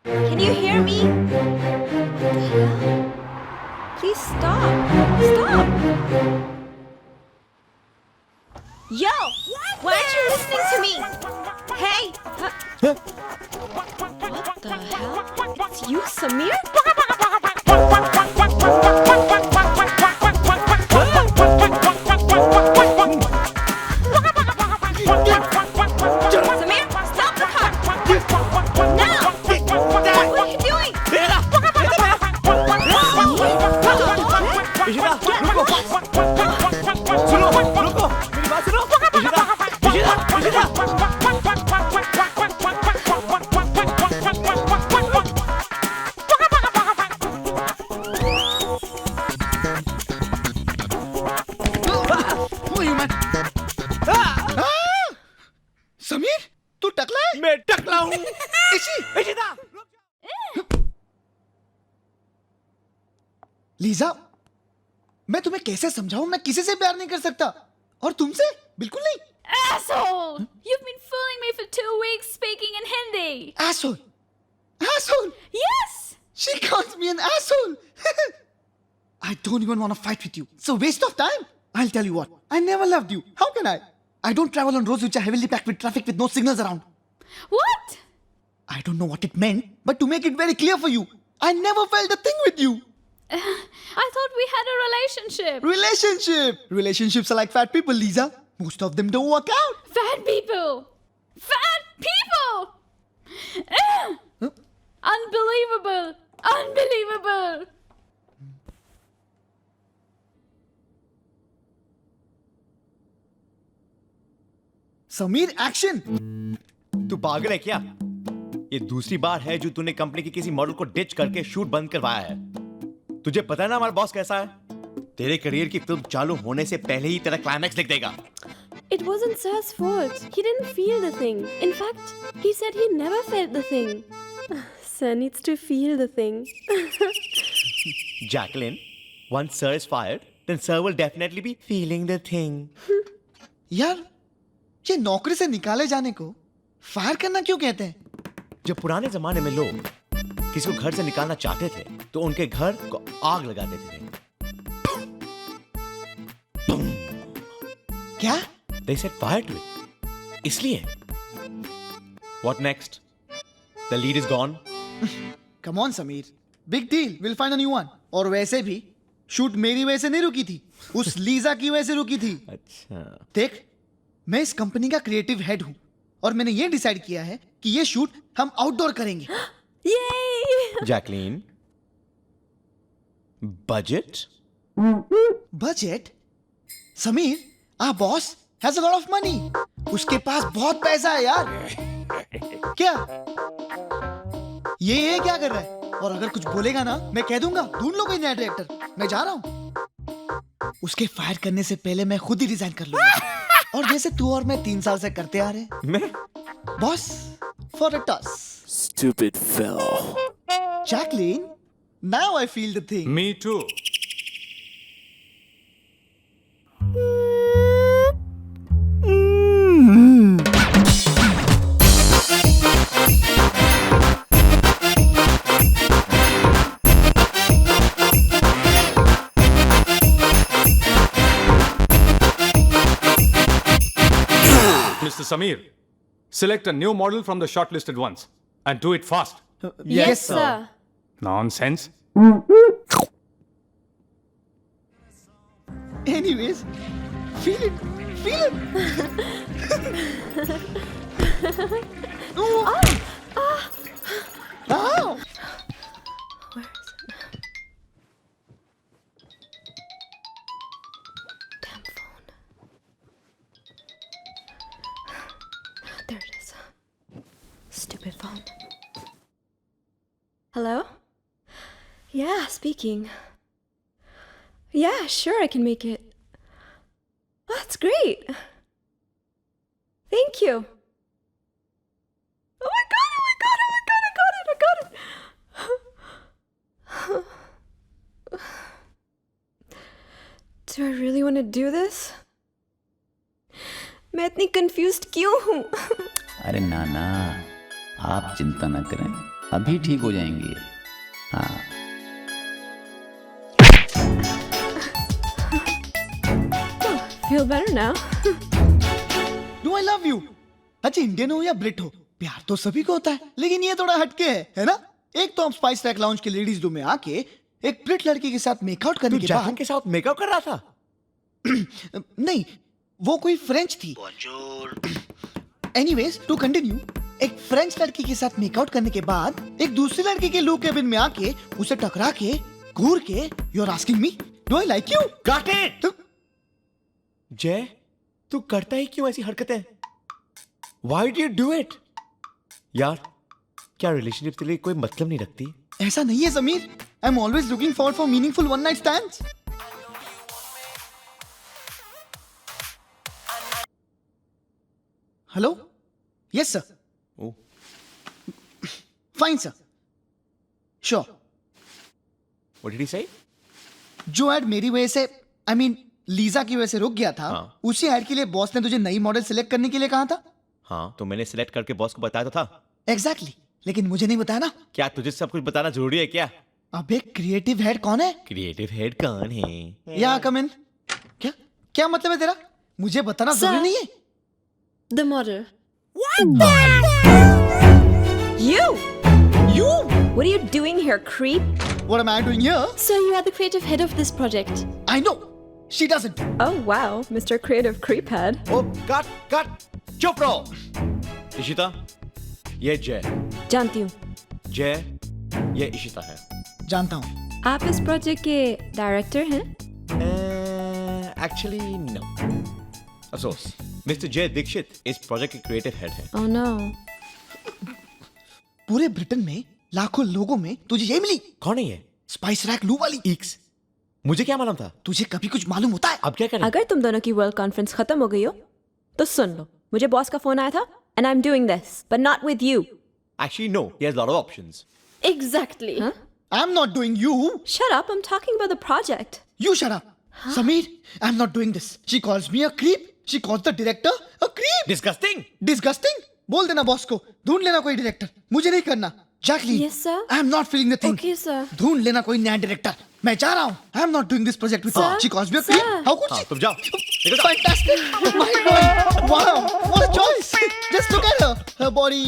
Can you hear me? Please stop. Stop. Yo! Why aren't you listening to me? Hey! What the hell? It's you, Samir? Samir, stop the car! Now! What are you doing? Ishita, रुको। सुनो, रुको। मेरी बात सुनो। Ishita. Who are you, man? Sameer, तू टकला है? मैं टकला हूँ। इशिता। लीजा, मैं तुम्हें कैसे समझाऊं? मैं किसी से प्यार नहीं कर सकता और तुमसे बिल्कुल नहीं। Asshole! You've been fooling me for 2 weeks speaking in Hindi. Asshole, asshole. Yes! She calls me an asshole. I don't even want to fight with you. It's a waste of time. I'll tell you what. I never loved you. How can I? I don't travel on roads which are heavily packed with traffic with no signals around. What? I don't know what it meant, but to make it very clear for you, I never felt a thing with you. I thought we had a relationship. Relationships are like fat people, Lisa. Most of them don't work out. Fat people! Fat people! Unbelievable! Unbelievable! Sameer, action! तू पागल है क्या? ये दूसरी बार है जो तूने company की किसी मॉडल को डिच करके शूट बंद करवाया है। तुझे पता है ना हमारा बॉस कैसा है? तेरे करियर की फिल्म चालू होने से पहले ही तेरा क्लाइमैक्स लिख देगा। It wasn't Sir's fault. He didn't feel the thing. In fact, he said he never felt the thing. Sir needs to feel the thing. Jacqueline, once Sir is fired, then Sir will definitely be feeling the thing. यार, ये नौकरी से निकाले जाने को fire करना क्यों कहते हैं? जब पुराने जमाने में लोग किसी को घर से निकालना चाहते थे तो उनके घर को आग लगा देते थे। क्या? They set fire to it. इसलिए What next? The lead is gone. Come on, Sameer. Big deal. We'll find a new one. और वैसे भी शूट मेरी वजह से नहीं रुकी थी, उस लीजा की वजह से रुकी थी। अच्छा। देख, मैं इस कंपनी का क्रिएटिव हेड हूँ और मैंने ये डिसाइड किया है कि ये शूट हम आउटडोर करेंगे। Yay! Jacqueline, budget? Budget? Sameer, our boss has a lot of money. उसके पास बहुत पैसा है यार। क्या? ये क्या कर रहा है? और अगर कुछ बोलेगा ना, मैं कह दूंगा ढूंढ लो कोई नया डायरेक्टर। मैं जा रहा हूँ। उसके फायर करने से पहले मैं खुद ही रिजाइन कर लूंगा। और जैसे तू और मैं 3 साल से करते आ रहे हैं। मैं? Boss, for a toss. Stupid fellow. Jacqueline, now I feel the thing. Me too. Mr. Samir, select a new model from the shortlisted ones and do it fast. Yes, sir. Nonsense. Anyways, feel it. Feel it. Oh. Ow. Damn phone. There it is. Stupid phone. Hello? Yeah, speaking. Yeah, sure, I can make it. Oh, that's great. Thank you. Oh my god, oh my god, oh my god, I got it, I got it. Do I really want to do this? मैं इतनी confused क्यों हूँ? अरे नाना, आप चिंता न करें, अभी ठीक हो जाएंगी। हाँ Feel better now. Do I love you. अच्छा इंडियन हो या ब्रिट हो, प्यार तो सभी को होता है, लेकिन ये थोड़ा हटके है ना? एक तो हम स्पाइस रैक लाउंज के लेडीज रूम में आके एक ब्रिट लड़की के साथ मेकआउट करने तू के जैकलिन बाद के साथ मेकअप कर रहा था? नहीं, वो कोई फ्रेंच थी। एनीवेज टू कंटिन्यू, एक फ्रेंच लड़की के साथ मेकआउट करने के बाद एक दूसरी लड़की के लू केबिन में आके उसे टकरा के घूर के you are asking me do I like you? Got it! जय, तू करता ही क्यों ऐसी हरकतें? Why do you do it? यार, क्या रिलेशनशिप के लिए कोई मतलब नहीं रखती? ऐसा नहीं है Sameer, I am always looking forward for meaningful one night stands. Hello, yes sir, Oh, fine sir, sure. what did he say? जो एड मेरी वजह से आई मीन लीजा की वजह से रुक गया था, हाँ। उसी एड के लिए बॉस ने तुझे नई मॉडल सिलेक्ट करने के लिए कहा था। हाँ, तो मैंने सिलेक्ट करके बॉस को बताया तो था। एग्जैक्टली लेकिन मुझे नहीं बताया ना। क्या तुझे सब कुछ बताना जरूरी है क्या? अबे क्रिएटिव हेड कौन है? क्रिएटिव हेड कौन है? या कम इन। क्या क्या मतलब है तेरा? मुझे बताना Sir. जरूरी नहीं है। The model. You! What are you doing here, creep? What am I doing here? So you are the creative head of this project. I know. She doesn't. Oh wow, Mr. Creative Creephead. O cut, चुप रहो। इशिता, ये जय। जानती हूँ। जय, ये इशिता है। जानता हूँ। आप इस प्रोजेक्ट के डायरेक्टर हैं? Actually no. अफसोस, मिस्टर जय दीक्षित इस प्रोजेक्ट के क्रिएटिव हेड हैं। Oh no. पूरे ब्रिटेन में लाखों लोगों में तुझे ये मिली? कौन है ये? स्पाइस रैक लू वाली। ईक्स। मुझे क्या मालूम था? तुझे कभी कुछ मालूम होता है? अब क्या करें? अगर तुम दोनों की वर्ल्ड कॉन्फ्रेंस खत्म हो गई हो तो सुन लो, मुझे बॉस का फोन आया था and I'm doing this, but not with you. Actually no, he has a lot of options. Exactly. Huh? I'm not doing you. Shut up, I'm talking about the project. You shut up. Sameer, I'm not doing this. She calls me a creep. She calls the director a creep. Disgusting. Disgusting? बोल देना boss को, ढूंढ लेना कोई director, मुझे नहीं करना। Jacqueline, Yes, sir. I am not feeling the thing. Okay, sir. ढूंढ लेना कोई नया डायरेक्टर, मैं जा रहा हूँ। I am not doing this project with her. Sir? She calls me a Sir? creep. How could हाँ, she? तुम जाओ। निकल जाओ। Fantastic! My God! Wow! What a choice! Just look at her. Her body,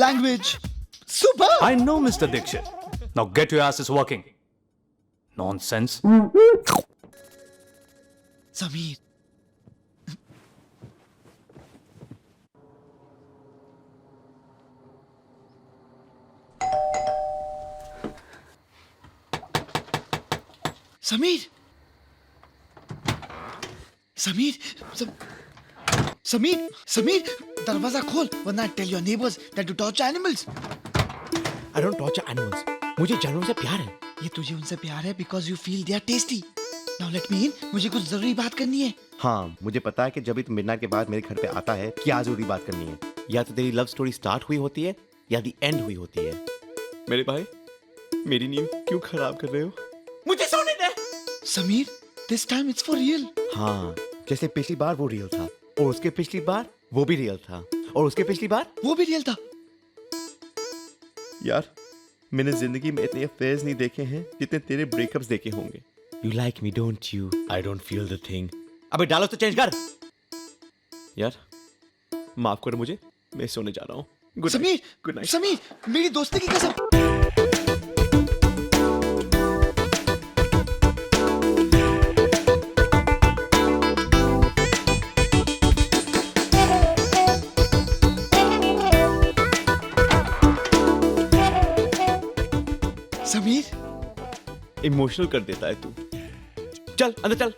language. Super! I know, Mr. Dixit. Now get your asses working. Nonsense. Sameer. Sameer, Sameer, Sameer, Sameer, दरवाजा खोल वरना tell your neighbours that you torture animals. I don't torture animals. मुझे जानवरों से प्यार है। ये तुझे उनसे प्यार है because you feel they are tasty. Now let me in, मुझे कुछ जरूरी बात करनी है। हाँ, मुझे पता है कि जब भी तुम मिडनाइट के बाद मेरे घर पे आता है, क्या जरूरी बात करनी है। या तो तेरी लव स्टोरी स्टार्ट हुई होती है या दी एंड हुई होती है। मेरे भाई, मेरी नींद क्यों खराब कर रहे हो? मुझे सोने दे। Sameer, this time it's for real. हाँ, जैसे पिछली बार वो रियल था और उसके पिछली बार वो भी रियल था और उसके पिछली बार वो भी रियल था। यार, मैंने जिंदगी में इतने अफेयर्स नहीं देखे हैं जितने तेरे ब्रेकअप्स देखे होंगे। You like me don't you? I don't feel the thing. अबे डालो तो चेंज कर। यार, माफ करो मुझे, मैं सोने जा रहा हूँ। Good Sameer, good night. Sameer, मेरी दोस्ती की कसम। समीर, इमोशनल कर देता है तू। चल अंदर चल।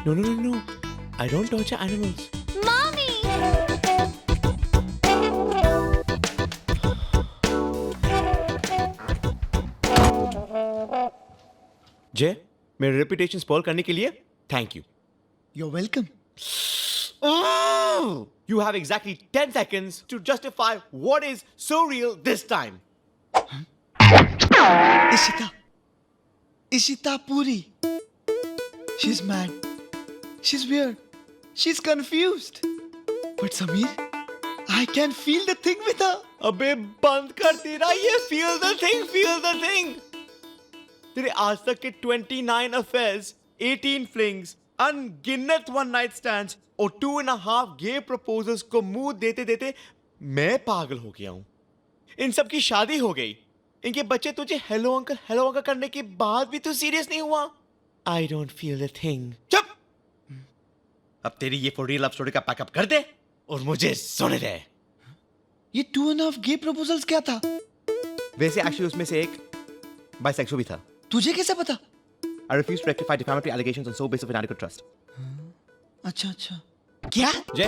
No no no no, I don't torture animals. Mommy! Jay, मेरे रेपुटेशन स्पॉइल करने के लिए thank you. You are welcome. Oh! You have exactly 10 seconds to justify what is so real this time. Ishita, Ishita पूरी। She's mad. She's weird. She's confused. But Sameer, I can feel the thing with her. अबे बंद कर तेरा ये feel the thing. तेरे आज तक के 29 affairs, 18 flings, अनगिनत one night stands और 2.5 gay proposals को मुंह देते देते मैं पागल हो गया हूं. इन सब की शादी हो गई. इनके बच्चे तुझे हेलो अंकल करने के बाद भी तू सीरियस नहीं हुआ. I don't feel a thing. चुप. अब तेरी ये for real love story का पैकअप कर दे और मुझे सुने दे. ये 2.5 गे प्रपोजल्स क्या था? वैसे एक्चुअली उसमें से एक बाइसेक्सुअल भी था. तुझे कैसे पता? I refuse to rectify defamatory allegations on so basis of inadequate trust. अच्छा. क्या? जय,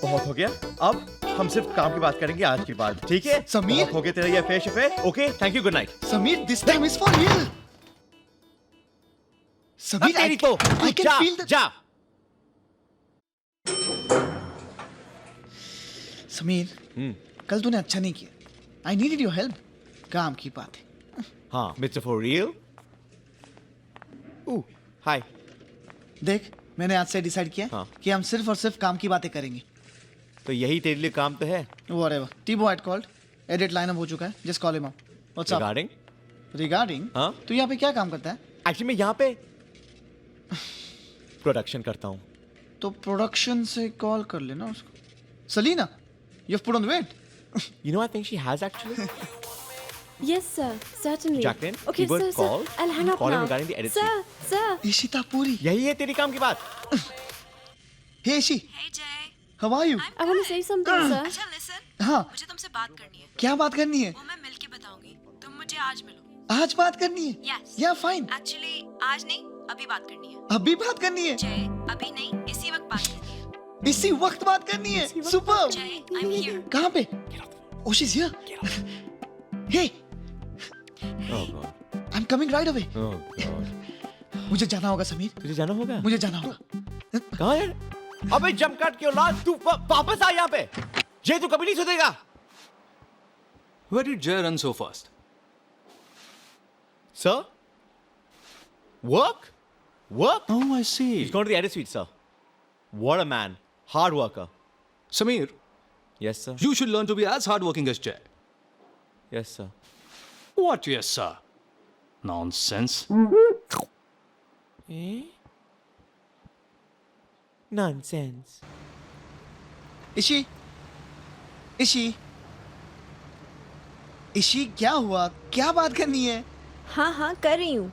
बहुत हो गया. अब हम सिर्फ काम की बात करेंगे आज की बात. ठीक है? समीर? बहुत हो गया तेरा ये अफेयर शफेयर. Okay, thank you, good night. Sameer, this time is for real. Sameer, तेरी तो I can जा, feel the... जा. समीर, कल तूने अच्छा नहीं किया. I needed your help. काम की बात है. हाँ, मिस्टर फॉर रियल. हाय. देख, मैंने आज से डिसाइड किया हाँ. कि हम सिर्फ और सिर्फ काम की बातें करेंगे. तो यही तेरे लिए काम तो है. Whatever. T-Bo had called. Edit line up हो चुका है. Just call him up. What's up? Regarding? Regarding? हाँ? तू यहाँ पे क्या काम करता है? एक्चुअली मैं यहाँ पे प्रोडक्शन करता हूँ. तो प्रोडक्शन से कॉल कर लेना उसको. Selena, you've put on weight. You know, I think she has actually. Yes, sir. Certainly. Jacqueline, Okay, T-Bo sir, called. sir. I'll hang up Call him now. regarding the edit Sir, sir. Ishita पूरी. यही है तेरी काम की बात. Hey Ishi, Hey Jay, how are you? I want to say something, sir. अच्छा listen, हाँ, मुझे तुमसे बात करनी है. क्या बात करनी है? वो मैं मिल के बताऊंगी. तुम मुझे आज मिलो. आज बात करनी है? Yes. Yeah, fine. Actually, आज नहीं, अभी बात करनी है. अभी बात करनी है? जय, अभी नहीं, इसी वक्त बात करनी है. इसी वक्त बात करनी है? Super. जय, I'm here. कहाँ पे? Oh, she's here. Hey, Oh God. I'm coming right away. Oh God. मुझे जाना होगा समीर. तुझे जाना होगा. मुझे जाना होगा. कहाँ यार? अबे जंप कट की औलाद, तू वापस आ यहाँ पे. ये तू कभी नहीं सुधरेगा. Where did Jay run so fast? Sir? Work? Oh, I see. He's gone to the edit suite, sir. What a man. Hard worker. Sameer, Yes, sir. you should learn to be as hardworking as Jay. Yes, sir. What, yes, sir? Nonsense. Eh? Nonsense. Ishi, क्या हुआ? क्या बात करनी है? हाँ, कर रही हूँ.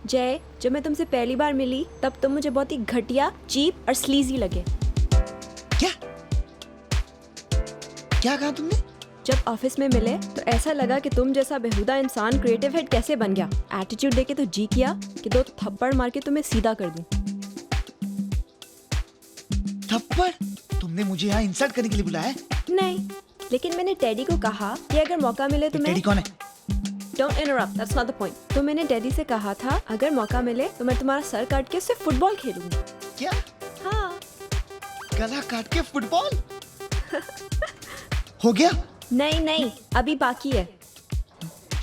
जय, जब मैं तुमसे पहली बार मिली तब तुम मुझे बहुत ही घटिया, चीप और स्लीजी लगे. क्या कहा तुमने? जब ऑफिस में मिले तो ऐसा लगा कि तुम जैसा बेहुदा इंसान क्रिएटिव हेड कैसे बन गया. एटीट्यूड देके तो जी किया कि 2 थप्पड़ मार के तुम्हें सीधा कर दूं. थप्पड़? तुमने मुझे यहाँ इंसल्ट करने के लिए बुलाया है? नहीं, लेकिन मैंने डैडी को कहा कि अगर मौका मिले तो मैं... डैडी कौन है? Don't interrupt, that's not the point. तो मैंने डैडी से कहा था अगर मौका मिले तो मैं तुम्हारा सर काट के सिर्फ फुटबॉल खेलूंगी. क्या? हाँ. गला काट के फुटबॉल? हो गया? नहीं, अभी बाकी है.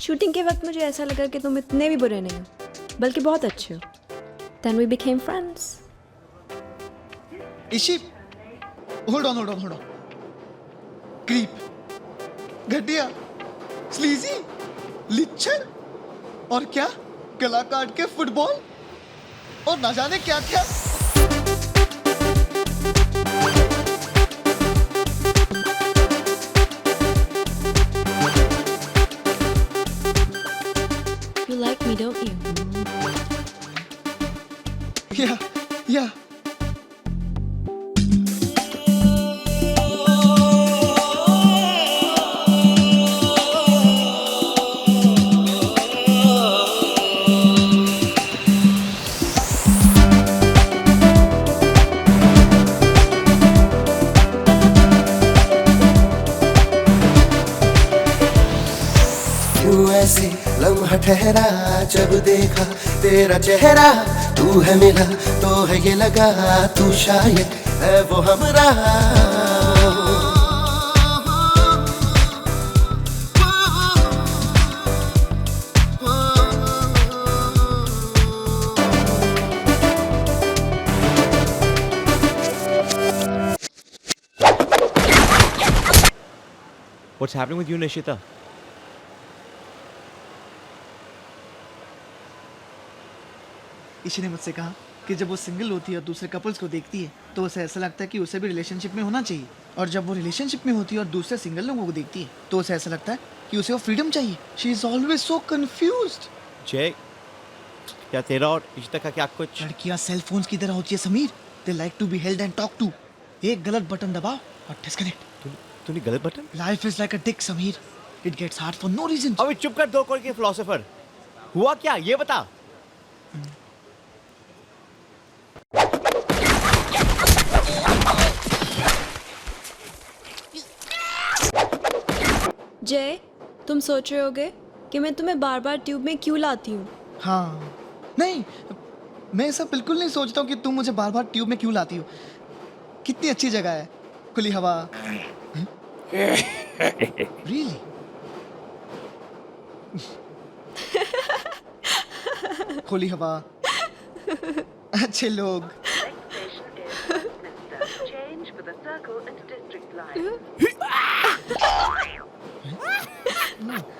शूटिंग के वक्त मुझे ऐसा लगा कि तुम इतने भी बुरे नहीं हो, बल्कि बहुत अच्छे हो. Then we became friends. Ishi, hold on. Creep, घटिया, स्लीजी, लिच्छर, और क्या? गला काट के फुटबॉल, और ना जाने क्या क्या. You like me, don't you? Yeah. क्यों ऐसे लम्हा ठहरा जब देखा तेरा चेहरा. तू है मिला तो है ये लगा तू शायद है वो हमरा. What's happening with you, Nishita? ईशी ने मुझसे कहा कि जब वो सिंगल होती है और दूसरे कपल्स को देखती है तो उसे ऐसा लगता है कि उसे भी रिलेशनशिप में होना चाहिए, और जब वो रिलेशनशिप में होती है और दूसरे सिंगल लोगों को देखती है तो उसे ऐसा लगता है कि उसे वो फ्रीडम चाहिए. She is always so confused. जय, क्या तेरा और इशिता का क्या कुछ? लड़कियां सेल फोन्स की तरह होती है Sameer. They like to be held and talk to. एक गलत बटन दबाओ और डिस्कनेक्ट. तूने गलत button? Life is like a dick Sameer. It gets hard for no reason. अबे चुप कर, दो करोड़ के फिलोसोफर. हुआ क्या ये बता. जय, तुम सोच रहे होगे कि मैं तुम्हें बार बार ट्यूब में क्यों लाती हूँ. हाँ, नहीं, मैं ऐसा बिल्कुल नहीं सोचता हूँ कि तुम मुझे बार बार ट्यूब में क्यों लाती हो. कितनी अच्छी जगह है, खुली हवा. रियली? खुली हवा, अच्छे लोग.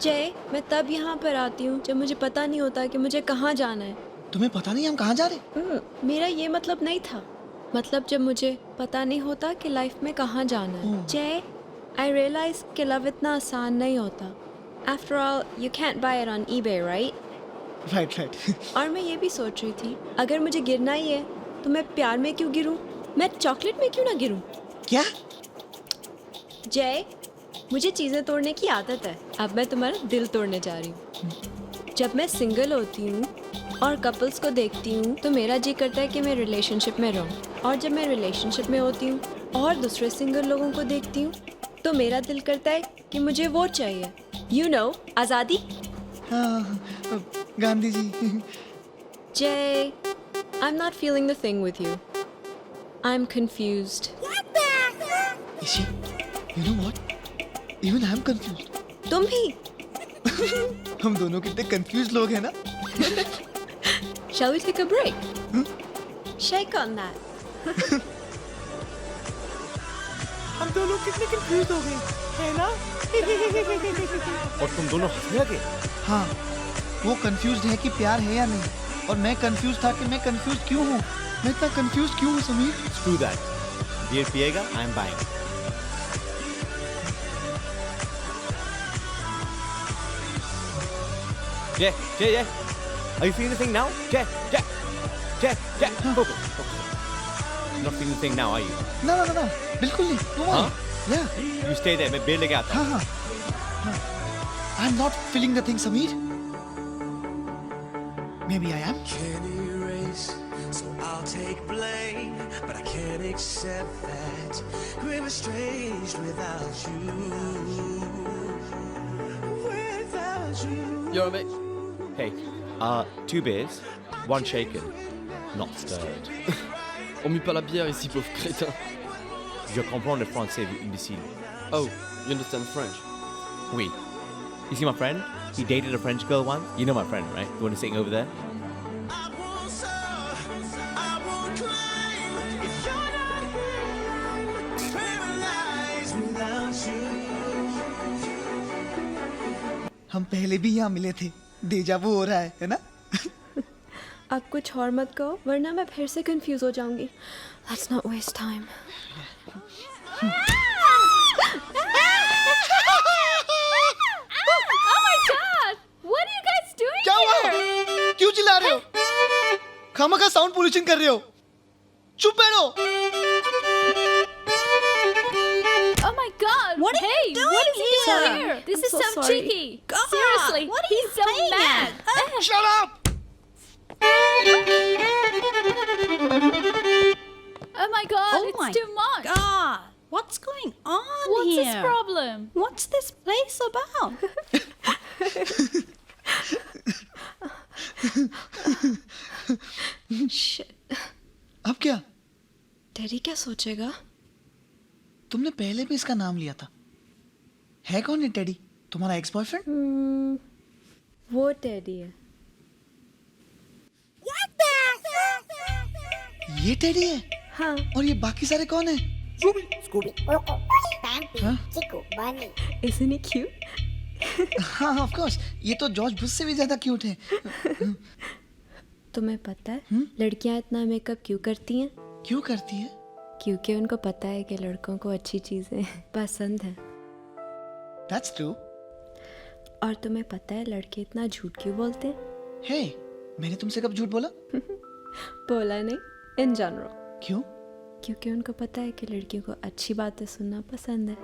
जय, मैं तब यहाँ पर आती हूँ जब मुझे पता नहीं होता कि मुझे कहाँ जाना है. तुम्हें पता नहीं हम कहाँ जा रहे? मेरा ये मतलब नहीं था. मतलब जब मुझे पता नहीं होता कि लाइफ में कहाँ जाना है. जय, आई रियलाइज कि लव इतना आसान नहीं होता. After all, you can't buy it on eBay, right? Right. और मैं ये भी सोच रही थी, अगर मुझे गिरना ही है तो मैं प्यार में क्यों गिरूं? मैं चॉकलेट में क्यों ना गिरूं? क्या? जय, मुझे चीज़ें तोड़ने की आदत है. अब मैं तुम्हारा दिल तोड़ने जा रही हूँ. जब मैं सिंगल होती हूँ और कपल्स को देखती हूँ तो मेरा जी करता है कि मैं रिलेशनशिप में रहूँ, और जब मैं रिलेशनशिप में होती हूँ और दूसरे सिंगल लोगों को देखती हूँ तो मेरा दिल करता है कि मुझे वो चाहिए. यू नो, आज़ादी. हाँ, Gandhi ji. Jay, I'm not feeling the thing with you. I'm confused. Ishi, you know what? Even I'm confused. तुम भी? हम दोनों कितने confused लोग हैं ना? Shall we take a break? Shake on that. हम दोनों कितने कंफ्यूज हो गए, है ना? और तुम दोनों हंसने लगे. हाँ, वो confused है कि प्यार है या नहीं, और मैं confused था कि मैं confused क्यों हूँ. मैं इतना confused क्यों हूँ समीर? Screw that. बियर पिएगा, I'm buying. Jay, are you feeling the thing now? Jay, focus. You're not feeling the thing now, are you? No, बिल्कुल नहीं. No हाँ? worry. Yeah. You stay there, मैं बेर लेके आता हूँ. हाँ. I'm not feeling the thing, Sameer. Maybe I am. Can't erase, so I'll take blame, but I can't accept that we're estranged without you. Without you. Yo, mate. Hey, 2 beers, 1 shaken, not stirred. On met pas la bière ici, pauvre crétin. Je comprends le français, vous imbécile. Oh, you understand French? Oui. You see my friend? He dated a French girl once. You know my friend, right? The one who's sitting over there? I won't surf, I won't climb if you're not here. Paralyzed without you. हम पहले भी यहाँ मिले थे. डेजा वो हो रहा है ना? अब कुछ और मत कहो, वरना मैं फिर से कंफ्यूज हो जाऊंगी. Let's not waste time. Oh my god! What are you guys doing क्या हुआ? here? क्यों चिल्ला रहे हो? खामखा साउंड पोल्यूशन कर रहे हो. चुप बैठो. Oh my god! What are hey, you doing what is he here? doing here? This I'm is so so sorry. cheeky. God, Seriously, what are you he's so playing mad. at? Shut up. Oh my god, Oh it's my too much. God, what's going on What's here? his problem? What's this place about? Shit. अब क्या? Daddy क्या सोचेगा? तुमने पहले भी इसका नाम लिया था. है कौन ये टेडी? तुम्हारा एक्स बॉयफ्रेंड? वो डैडी है. ये टेडी है? हाँ, और ये बाकी सारे कौन है? Isn't he cute? हाँ ऑफ कोर्स, ये तो जॉर्ज बुश से भी ज्यादा क्यूट है। तुम्हें पता है लड़कियां इतना मेकअप क्यों करती हैं? क्यों करती है? क्योंकि उनको पता है कि लड़कों को अच्छी चीजें पसंद है। That's true. और तुम्हें पता है लड़के इतना झूठ क्यों बोलते हैं? हे, मैंने तुमसे कब झूठ बोला? बोला नहीं, इन जनरल। क्यों? क्योंकि उनको पता है कि लड़कियों को अच्छी बातें सुनना पसंद है।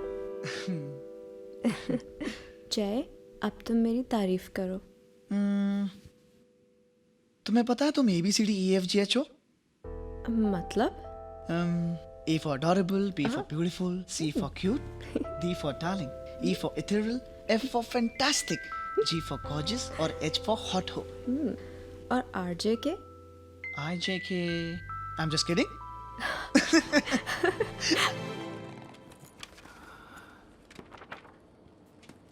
जय, अब तुम मेरी तारीफ करो। तुम्हें पता है तुम ABCDEFGH हो? मतलब? A for adorable, B for beautiful, C for cute, D for darling, E for ethereal, F for fantastic, G for gorgeous और H for hot ho. और RJ के? IJK, I'm just kidding.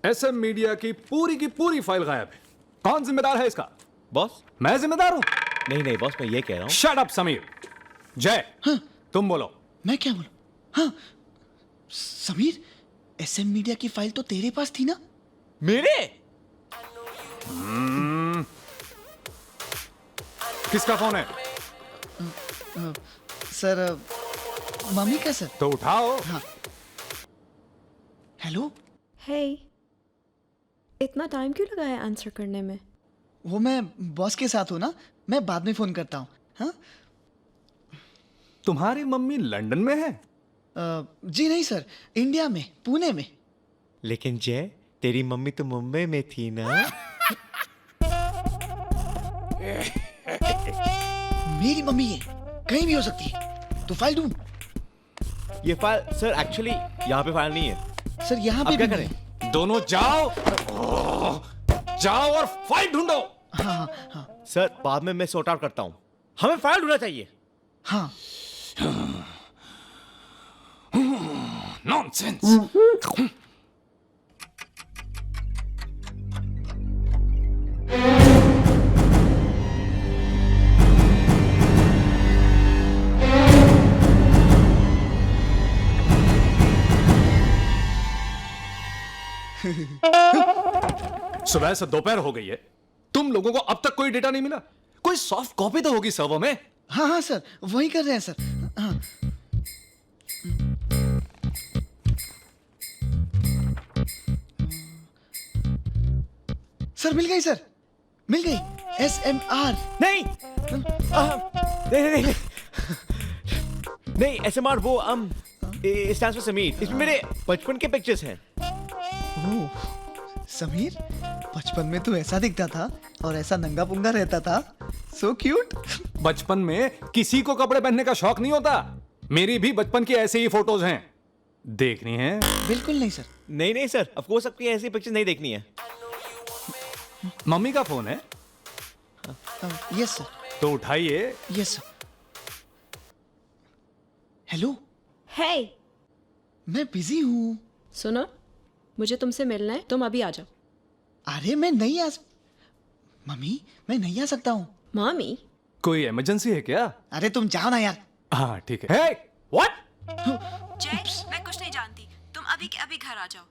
SM media की पूरी file गायब है। कौन जिम्मेदार है इसका? बॉस? मैं जिम्मेदार हूं। नहीं बॉस, मैं ये कह रहा हूँ। Shut up Sameer. जय, तुम बोलो। मैं क्या बोलूं? हाँ, समीर, SM मीडिया की फाइल तो तेरे पास थी ना? मेरे? किसका फोन है? सर, मम्मी का सर। तो उठाओ। हाँ। हेलो? हे, इतना टाइम क्यों लगा है आंसर करने में? वो मैं बॉस के साथ हूँ ना, मैं बाद में फोन करता हूँ। हाँ? तुम्हारी मम्मी लंदन में है? जी नहीं सर, इंडिया में, पुणे में। लेकिन जय, तेरी मम्मी तो मुंबई में थी ना? मेरी मम्मी है, कहीं भी हो सकती है। तो फाइल ढूंढ। ये फाइल सर एक्चुअली यहाँ पे फाइल नहीं है। सर यहाँ पे अब क्या भी करें? नहीं। दोनों जाओ और फाइल ढूंढो। हाँ। सर बाद में मैं सॉर्ट आउट करता हूँ, हमें फाइल ढूंढना चाहिए। हाँ। नॉनसेंस। सुबह से दोपहर हो गई है, तुम लोगों को अब तक कोई डेटा नहीं मिला? कोई सॉफ्ट कॉपी तो होगी सर्वर में। हाँ सर, वही कर रहे हैं सर। हाँ। सर मिल गई सर, मिल गई। SMR। नहीं नहीं SMR वो स्टैंड्स फॉर समीर। इसमें मेरे बचपन के पिक्चर्स हैं। समीर, बचपन में तू ऐसा दिखता था और ऐसा नंगा पुंगा रहता था। So cute. बचपन में किसी को कपड़े पहनने का शौक नहीं होता। मेरी भी बचपन की ऐसे ही फोटोज हैं, देखनी है? बिल्कुल नहीं सर। नहीं सर, ऑफ कोर्स आपकी ऐसी पिक्चर नहीं देखनी है। मम्मी का फोन है? Yes sir. तो उठाइए। Yes sir. हेलो। हे, मैं बिजी हूँ। सुनो, मुझे तुमसे मिलना है, तुम अभी आ जाओ। अरे मैं नहीं आ मम्मी, मैं नहीं आ सकता हूँ। मामी? कोई इमरजेंसी है क्या? अरे तुम जाओ ना यार। हाँ ठीक है। Hey, what? जय, मैं कुछ नहीं जानती, तुम अभी के अभी घर आ जाओ।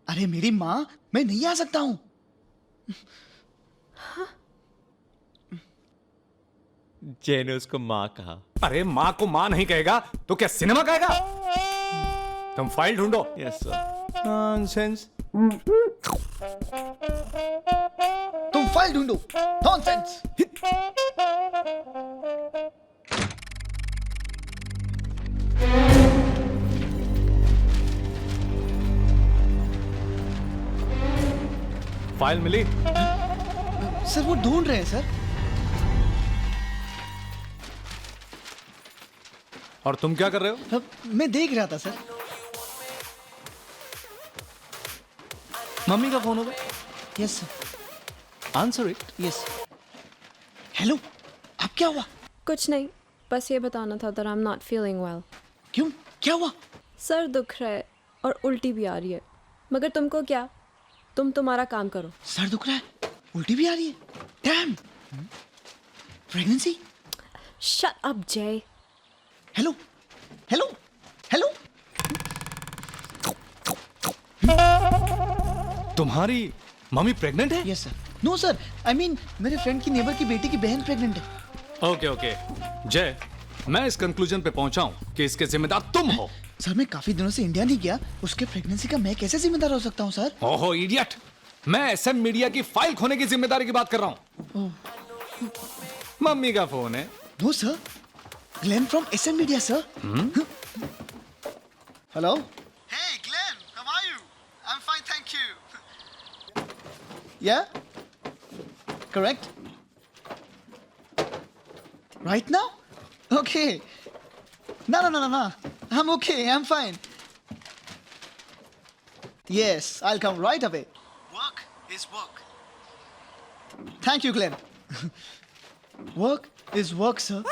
अरे मेरी माँ, मैं नहीं आ सकता हूँ। जय ने उसको माँ कहा। अरे माँ को माँ नहीं कहेगा तो क्या सिनेमा कहेगा? तुम फाइल ढूंढो। Yes sir. नॉनसेंस। तुम फाइल ढूंढो। नॉनसेंस। फाइल मिली? सर वो ढूंढ रहे हैं सर। और तुम क्या कर रहे हो? मैं देख रहा था सर। मम्मी का फोन होगा? Yes sir. Answer it. Yes. Hello, अब क्या हुआ? कुछ नहीं, बस ये बताना था that I'm not feeling well। क्यों, क्या हुआ? सर दुख रहा है और उल्टी भी आ रही है, मगर तुमको क्या, तुम तुम्हारा काम करो। सर दुख रहा है, उल्टी भी आ रही है। Damn. Pregnancy? Shut up Jay. Hello hello hello तुम्हारी मम्मी प्रेग्नेंट है? Yes sir. No sir, I mean मेरे फ्रेंड की नेबर की बेटी की बहन प्रेग्नेंट है. ओके ओके जय, मैं इस कंक्लूजन पे पहुंचा हूं कि इसके जिम्मेदार तुम हो. सर मैं काफी दिनों से इंडिया नहीं गया, उसके प्रेगनेंसी का मैं कैसे जिम्मेदार हो सकता हूँ सर? ओहो इडियट, मैं एसएम मीडिया की फाइल खोने की जिम्मेदारी की बात कर रहा हूं. मम्मी का फोन है. No sir, Glenn from SM media sir. Hello. Hey Glenn, how are you? I'm fine, thank you. Yeah? Correct? Right now? Okay. No. I'm okay, I'm fine. Yes, I'll come right away. Work is work. Thank you, Glenn. Work is work, sir.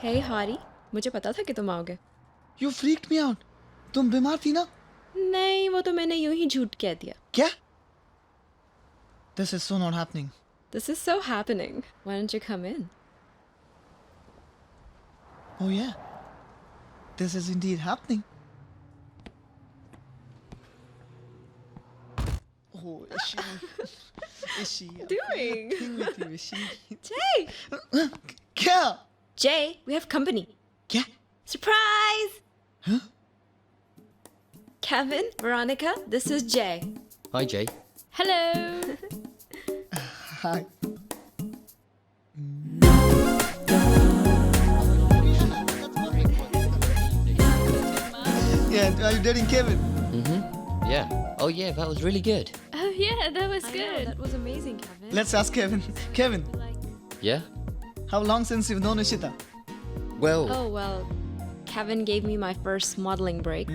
Hey Hari, मुझे पता था कि तुम आओगे. You freaked me out. तुम बीमार थी ना? नहीं, वो तो मैंने यूं ही झूठ कह दिया. क्या? This is so not happening. This is so happening. Why don't you come in? Oh yeah. This is indeed happening. Oh, is she? Is she? Doing? With you, is she? Jay! क्या? Jay, we have company. क्या? Surprise! Huh? Kevin, Veronica, this is Jay. Hi, Jay. Hello. Hi. Yeah, are you dating Kevin? Yeah. Oh, yeah, that was really good. Oh yeah, that was I know, good. that was amazing, Kevin. Let's ask Kevin. Kevin, Yeah? how long since you've known Ishita? Well, Oh well, Kevin gave me my first modeling break,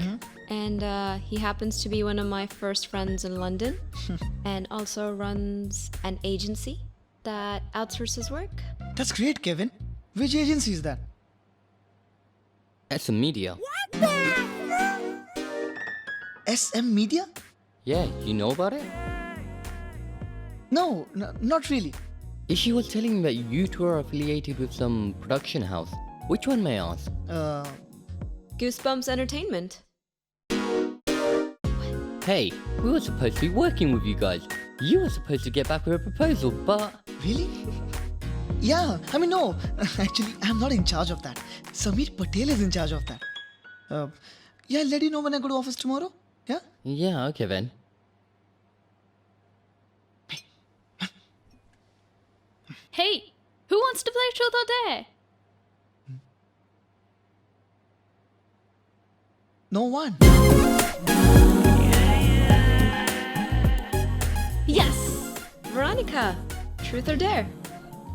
and he happens to be one of my first friends in London, and also runs an agency that outsources work. That's great, Kevin. Which agency is that? that's a media. SM Media? Yeah, you know about it? No, not really. She was telling me that you two are affiliated with some production house. Which one, may I ask? Goosebumps Entertainment. Hey, we were supposed to be working with you guys. You were supposed to get back with a proposal, but... Really? Yeah, I mean, no. Actually, I'm not in charge of that. Sameer Patel is in charge of that. Yeah, I'll let you know when I go to office tomorrow. Yeah? Yeah, okay then. Hey, who wants to play Truth or Dare? No one. Yes. Veronica, Truth or Dare?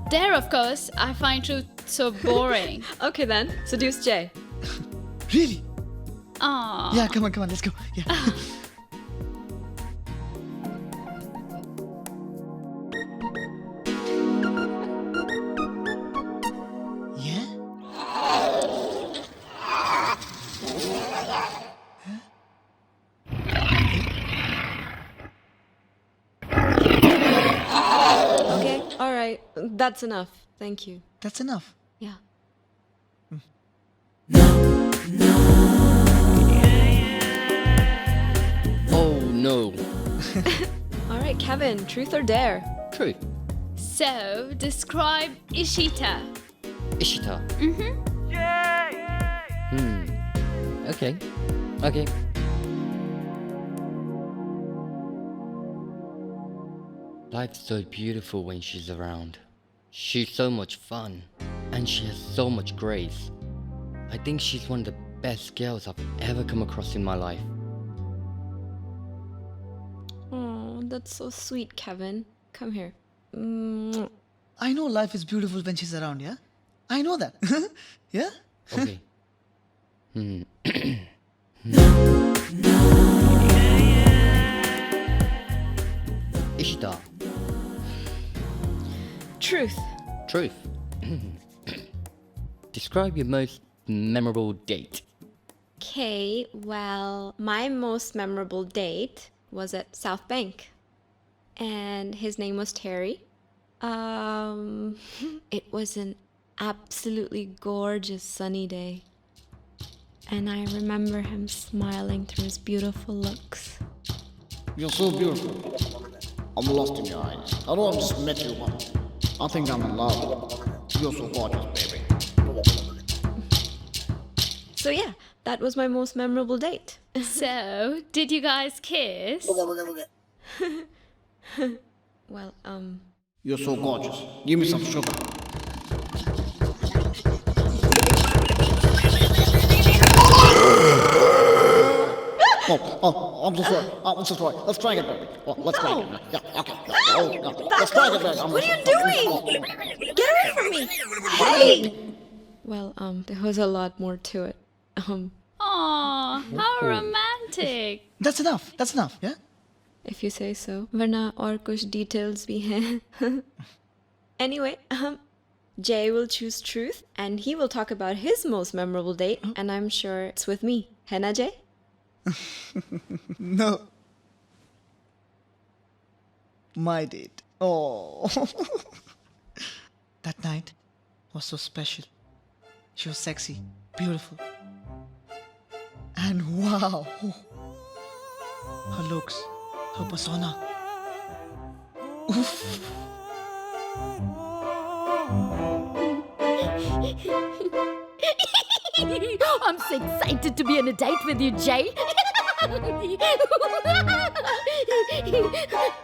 Dare, of course. I find truth so boring. Okay then, seduce Jay. Really? Aww. Yeah, come on, let's go. Yeah. Yeah? Okay, alright, that's enough. Thank you. That's enough. Yeah. Oh, no. Alright, Kevin, Truth or Dare? Truth. So, describe Ishita. Ishita. Okay. Okay. Life's so beautiful when she's around. She's so much fun. And she has so much grace. I think she's one of the best girls I've ever come across in my life. Oh, that's so sweet, Kevin. Come here. I know life is beautiful when she's around, yeah? I know that. Yeah? Okay. Ishita. Truth. Truth. Describe your most memorable date. Okay, well, my most memorable date was at South Bank. And his name was Terry. It was an absolutely gorgeous sunny day. And I remember him smiling through his beautiful looks. You're so beautiful. I'm lost in your eyes. I know I've just met you once. I think I'm in love. You're so gorgeous, baby. So yeah, that was my most memorable date. So, did you guys kiss? Well, You're so gorgeous. Give me some sugar. I'm so sorry. I'm so sorry. Let's try again, baby. Let's try again. Yeah, okay. Let's try again, baby. what are you doing? Get away from me! Hey! Well, there was a lot more to it. Aw, how romantic. That's enough. That's enough, yeah? If you say so. वरना और कुछ details भी हैं. Anyway, Jay will choose truth and he will talk about his most memorable date and I'm sure it's with me. है ना Jay? No. My date. Oh. That night was so special. She was sexy, beautiful. And wow. Her looks, her persona. Oof. I'm so excited to be on a date with you, Jay.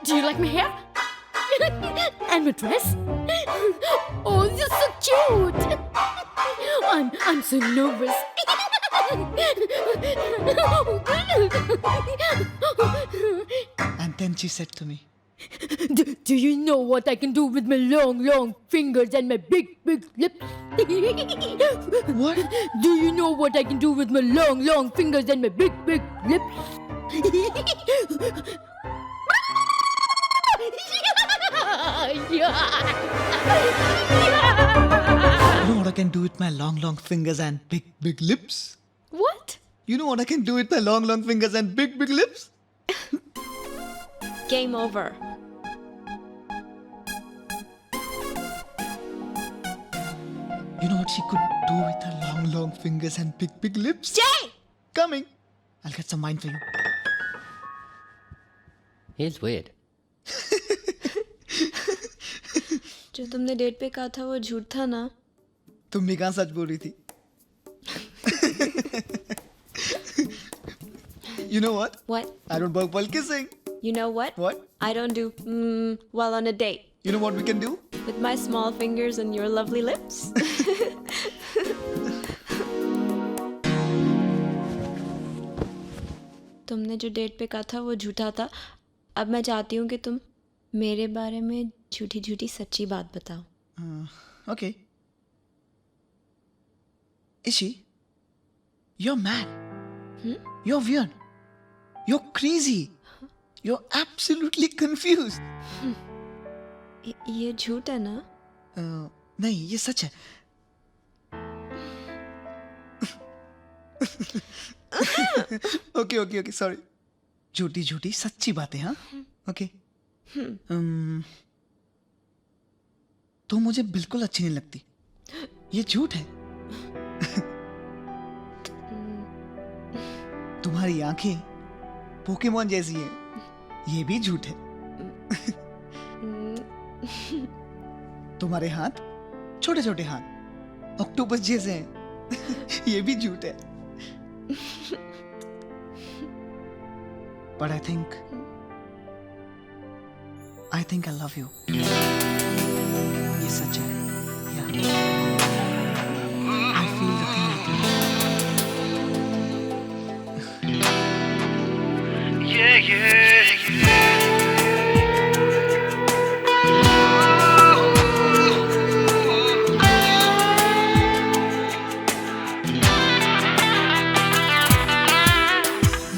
Do you like my hair? And my dress? Oh, you're so cute. I'm so nervous. And then she said to me, Do you know what I can do with my long fingers and my big lips? what? Do you know what I can do with my long fingers and my big lips? You know what I can do with my long fingers and big lips? What? You know what I can do with my long fingers and big lips? Game over. You know what she could do with her long fingers and big lips? Jay! Coming. I'll get some wine for you. He's weird. जो तुमने date पे कहा था वो झूठ था ना? तुम भी कहाँ सच बोल रही थी? You know what? What? I don't work while kissing. You know what? What? I don't do while on a date. You know what we can do? With my small fingers and your lovely lips. तुमने जो date पे कहा था वो झूठा था. अब मैं चाहती हूँ कि तुम मेरे बारे में झूठी सच्ची बात बताओ. Okay. Is she? You're mad. You're weird. You're crazy. You're absolutely confused. ये झूठ है ना? नहीं, ये सच है. Okay, sorry. झूठी सच्ची बातें, हाँ? Okay. तो मुझे बिल्कुल अच्छी नहीं लगती. ये झूठ है. तुम्हारी आंखें पोकेमॉन जैसी हैं. ये भी झूठ है. तुम्हारे हाथ छोटे हाथ ऑक्टोपस जैसे हैं. ये भी झूठ है. But I think I love you. ये सच है. Yeah. I feel the thing I feel.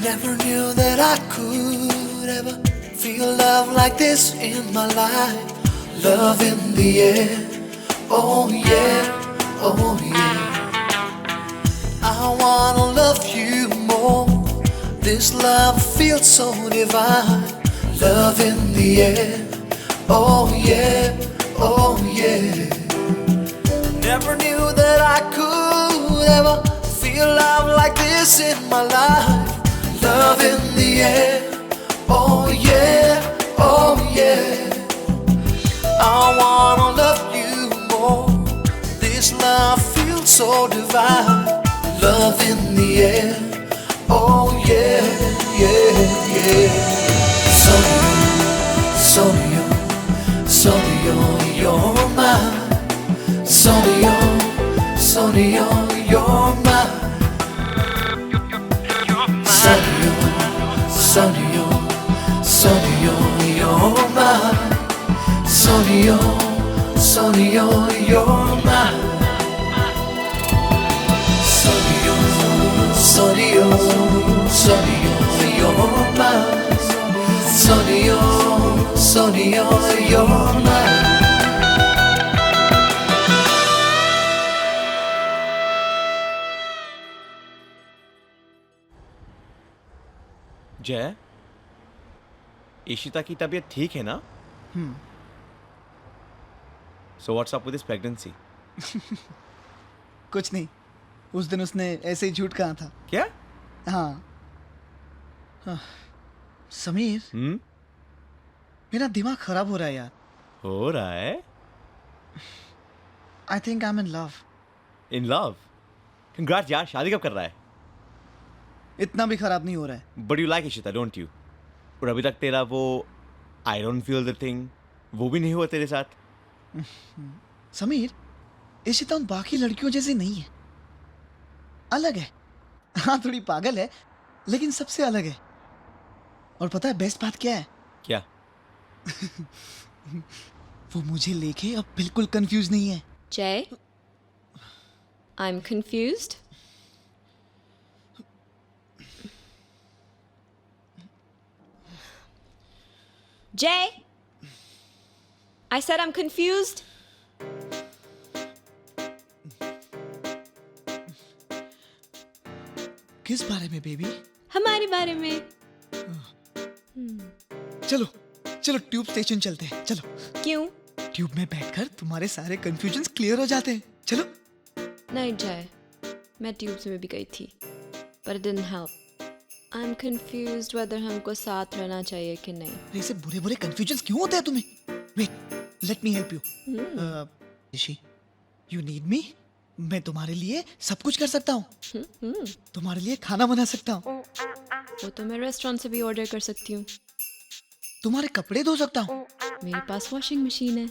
Never knew that I could ever feel love like this in my life. Love in the air, oh yeah, oh yeah. I wanna love you This love feels so divine. Love in the air. Oh yeah, oh yeah. Never knew that I could ever feel love like this in my life. Love in the air. Oh yeah, oh yeah. I wanna love you more. This love feels so divine. Love in the air. Oh yeah, yeah, yeah. Sonio, Sonio, you're mine. Sonio, Sonio, you're mine. Sonio, Sonio, Sonio, you're mine. Sonio, Sonio, you're mine. Sonio, Sonio, Sonio, you're mine. Sonio, Sonio, you're mine. जय, ईशिता की तबीयत ठीक है ना? So what's up with this pregnancy? कुछ नहीं, उस दिन उसने ऐसे ही झूठ कहा था. क्या? हाँ. समीर, मेरा दिमाग खराब हो रहा है यार. हो रहा है? I think I'm in love. In love? Congrats यार, शादी कब कर रहा है? इतना भी खराब नहीं हो रहा है. But you like Ishita, don't you? और अभी तक तेरा वो I don't feel the thing वो भी नहीं हुआ तेरे साथ? समीर, इशिता उन बाकी लड़कियों जैसी नहीं है. अलग है. हाँ, थोड़ी पागल है, लेकिन सबसे अलग है. और पता है बेस्ट बात क्या है? क्या? वो मुझे लेके अब बिल्कुल कंफ्यूज नहीं है. Jay, I'm confused. Jay, I said I'm confused. किस बारे में बेबी? हमारे बारे में. चलो चलो ट्यूब स्टेशन चलते हैं. चलो. क्यों? ट्यूब में बैठकर तुम्हारे सारे कंफ्यूजन्स क्लियर हो जाते हैं. चलो. नहीं जय, मैं ट्यूब्स में भी गई थी, but it didn't help. I'm confused whether हमको साथ रहना चाहिए कि नहीं. ऐसे बुरे बुरे कंफ्यूजन्स क्यों होते हैं तुम्हें? Wait, let me help you. Rishi, you need me? मैं तुम्हारे लिए सब कुछ कर सकता हूँ. तुम्हारे लिए खाना बना सकता हूँ. वो तो मैं रेस्टोरेंट से भी ऑर्डर कर सकती हूँ. तुम्हारे कपड़े धो सकता हूँ. मेरे पास वॉशिंग मशीन है.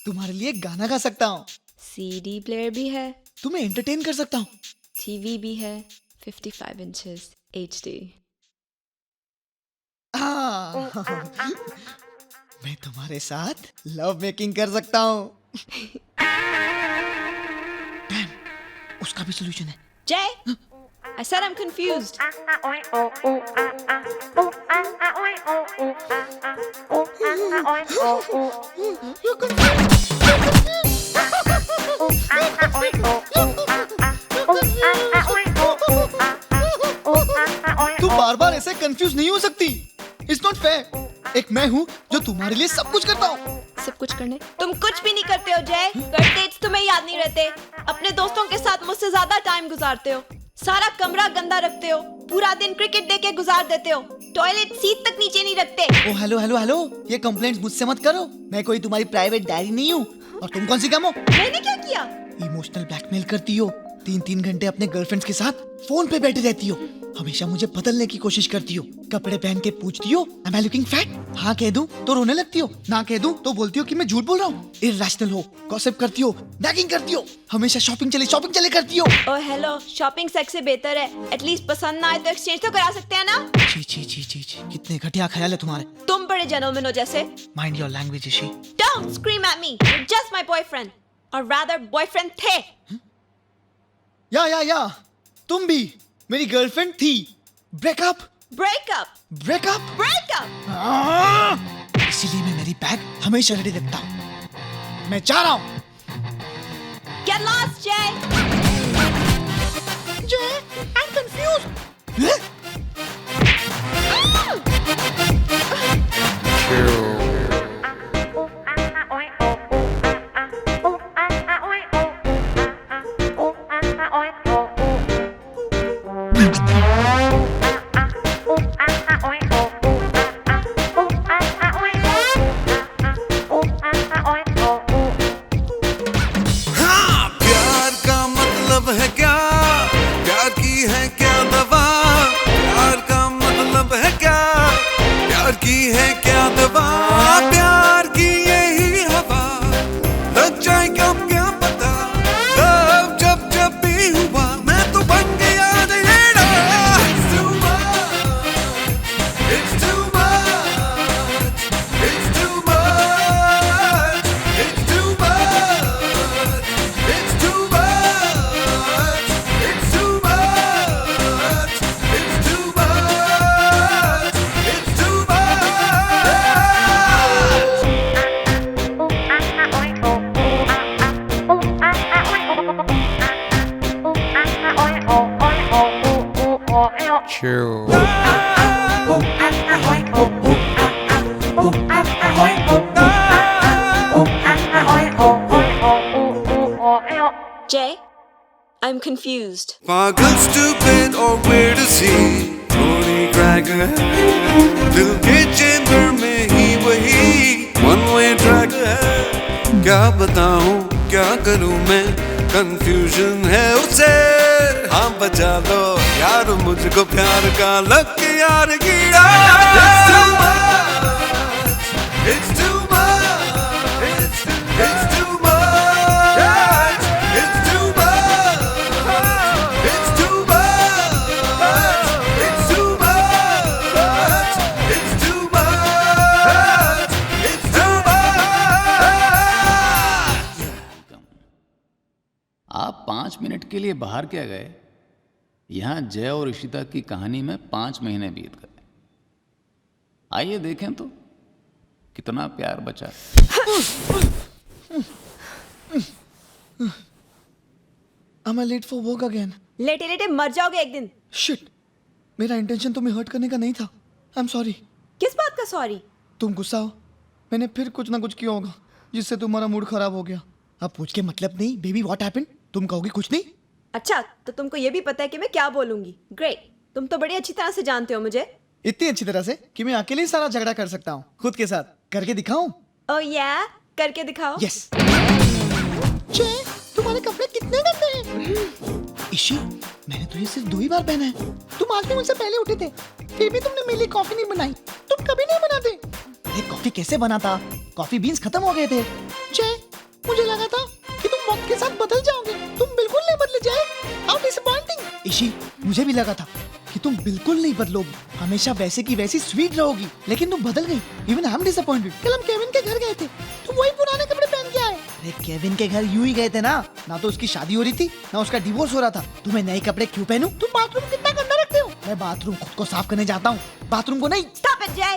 तुम्हारे लिए गाना गा सकता हूँ. CD प्लेयर भी है. तुम्हें एंटरटेन कर सकता हूँ. TV भी है. 55 inches HD. मैं तुम्हारे साथ लव मेकिंग कर सकता हूँ. उसका भी सोल्यूशन है. Jay, I said I'm confused. तू बार बार ऐसे कंफ्यूज नहीं हो सकती. It's not fair. एक मैं हूँ जो तुम्हारे लिए सब कुछ करता हूँ. सब कुछ करने? तुम कुछ भी नहीं करते हो जय. बर्थडेज तुम्हें याद नहीं रहते. अपने दोस्तों के साथ मुझसे ज्यादा टाइम गुजारते हो. सारा कमरा गंदा रखते हो. पूरा दिन क्रिकेट देख के गुजार देते हो. टॉयलेट सीट तक नीचे नहीं रखते. ओ हेलो हेलो हेलो, ये कंप्लेंट्स मुझसे मत करो. मैं कोई तुम्हारी प्राइवेट डायरी नहीं हूँ. और तुम कौन सी कम हो? मैंने क्या किया? इमोशनल ब्लैकमेल करती हो. 3-3 घंटे अपने गर्लफ्रेंड्स के साथ फोन पे बैठी रहती हो. हमेशा मुझे बदलने की कोशिश करती हो. कपड़े पहन के पूछती हो Am I looking fat? हाँ कह दूं तो रोने लगती हो. ना कह दूं तो बोलती हो कि मैं झूठ बोल रहा हूँ. इर्रेशनल हो, गॉसिप करती हो, नैगिंग करती हो. हमेशा शॉपिंग चले करती हो. ओ हेलो, शॉपिंग सेक्स से बेहतर है. एटलीस्ट पसंद ना आए तो एक्सचेंज तो करा सकते हैं ना. छी छी छी छी छी, कितने घटिया ख्याल है तुम्हारे. तुम बड़े जेंटलमैन हो जैसे. Mind your language Rishi. Don't scream at me. You're just my boyfriend. Or rather boyfriend थे. या तुम भी मेरी गर्लफ्रेंड थी. ब्रेकअप. इसीलिए मैं मेरी बैग हमेशा रेडी रखता हूँ. मैं जा रहा हूँ. Get lost, Jay. Jay, I'm confused. cute. Jay, I'm confused. पागल stupid और weird सी थोड़ी क्रैक है दिल के चेंबर में ही वही one way track है क्या बताऊं क्या करूं मैं confusion है उसे हाँ बचा लो यार मुझको प्यार का लग के यार गिरा It's too much It's too much It's too much It's too much It's too much It's too much It's too much It's too much आप 5 मिनट के लिए बाहर क्या गए? यहाँ जय और इशिता की कहानी में 5 महीने बीत गए। आइए देखें तो कितना प्यार बचा। Am I late for work again? लेटे लेटे मर जाओगे एक दिन। Shit. मेरा इंटेंशन तुम्हें हर्ट करने का नहीं था। I'm sorry. किस बात का सॉरी? तुम गुस्सा हो। मैंने फिर कुछ ना कुछ किया होगा जिससे तुम्हारा मूड खराब हो गया। अब पूछ के मतलब नहीं। Baby what happened? तुम कहोगी कुछ नहीं? अच्छा, तो तुमको ये भी पता है कि मैं क्या बोलूंगी। ग्रेट, तुम तो बड़ी अच्छी तरह से जानते हो मुझे। इतनी अच्छी तरह से कि मैं अकेले ही सारा झगड़ा कर सकता हूँ खुद के साथ। करके दिखाऊं? ओह या, करके दिखाओ। यस। जय, तुम्हारे कपड़े कितने गंदे हैं। इशी, मैंने तुझे सिर्फ 2 ही बार पहना है। तुम आज भी मुझसे पहले उठे थे, फिर भी तुमने मेरे लिए कॉफी नहीं बनाई। तुम कभी नहीं बनाते। अरे कॉफी कैसे बनाता? कॉफी बीन्स खत्म हो गए थे। जय, मुझे लगा था कि तुम वक्त के साथ बदल जाओगे। तुम बिल्कुल नहीं बदले जय। How disappointing. इशी, मुझे भी लगा था कि तुम बिल्कुल नहीं बदलोगी, हमेशा वैसे की वैसी स्वीट रहोगी, लेकिन तुम बदल गई। Even I am disappointed. कल हम केविन के घर गए थे, तुम वही पुराने कपड़े पहन के आए। अरे केविन के घर यूं ही गए थे ना तो उसकी शादी हो रही थी ना उसका डिवोर्स हो रहा था। तुम्हें नए कपड़े क्यों पहनूं? तुम बाथरूम कितना गंदा रखते हो। मैं बाथरूम खुद को साफ करने जाता हूँ, बाथरूम को नहीं। स्टॉप इट जय।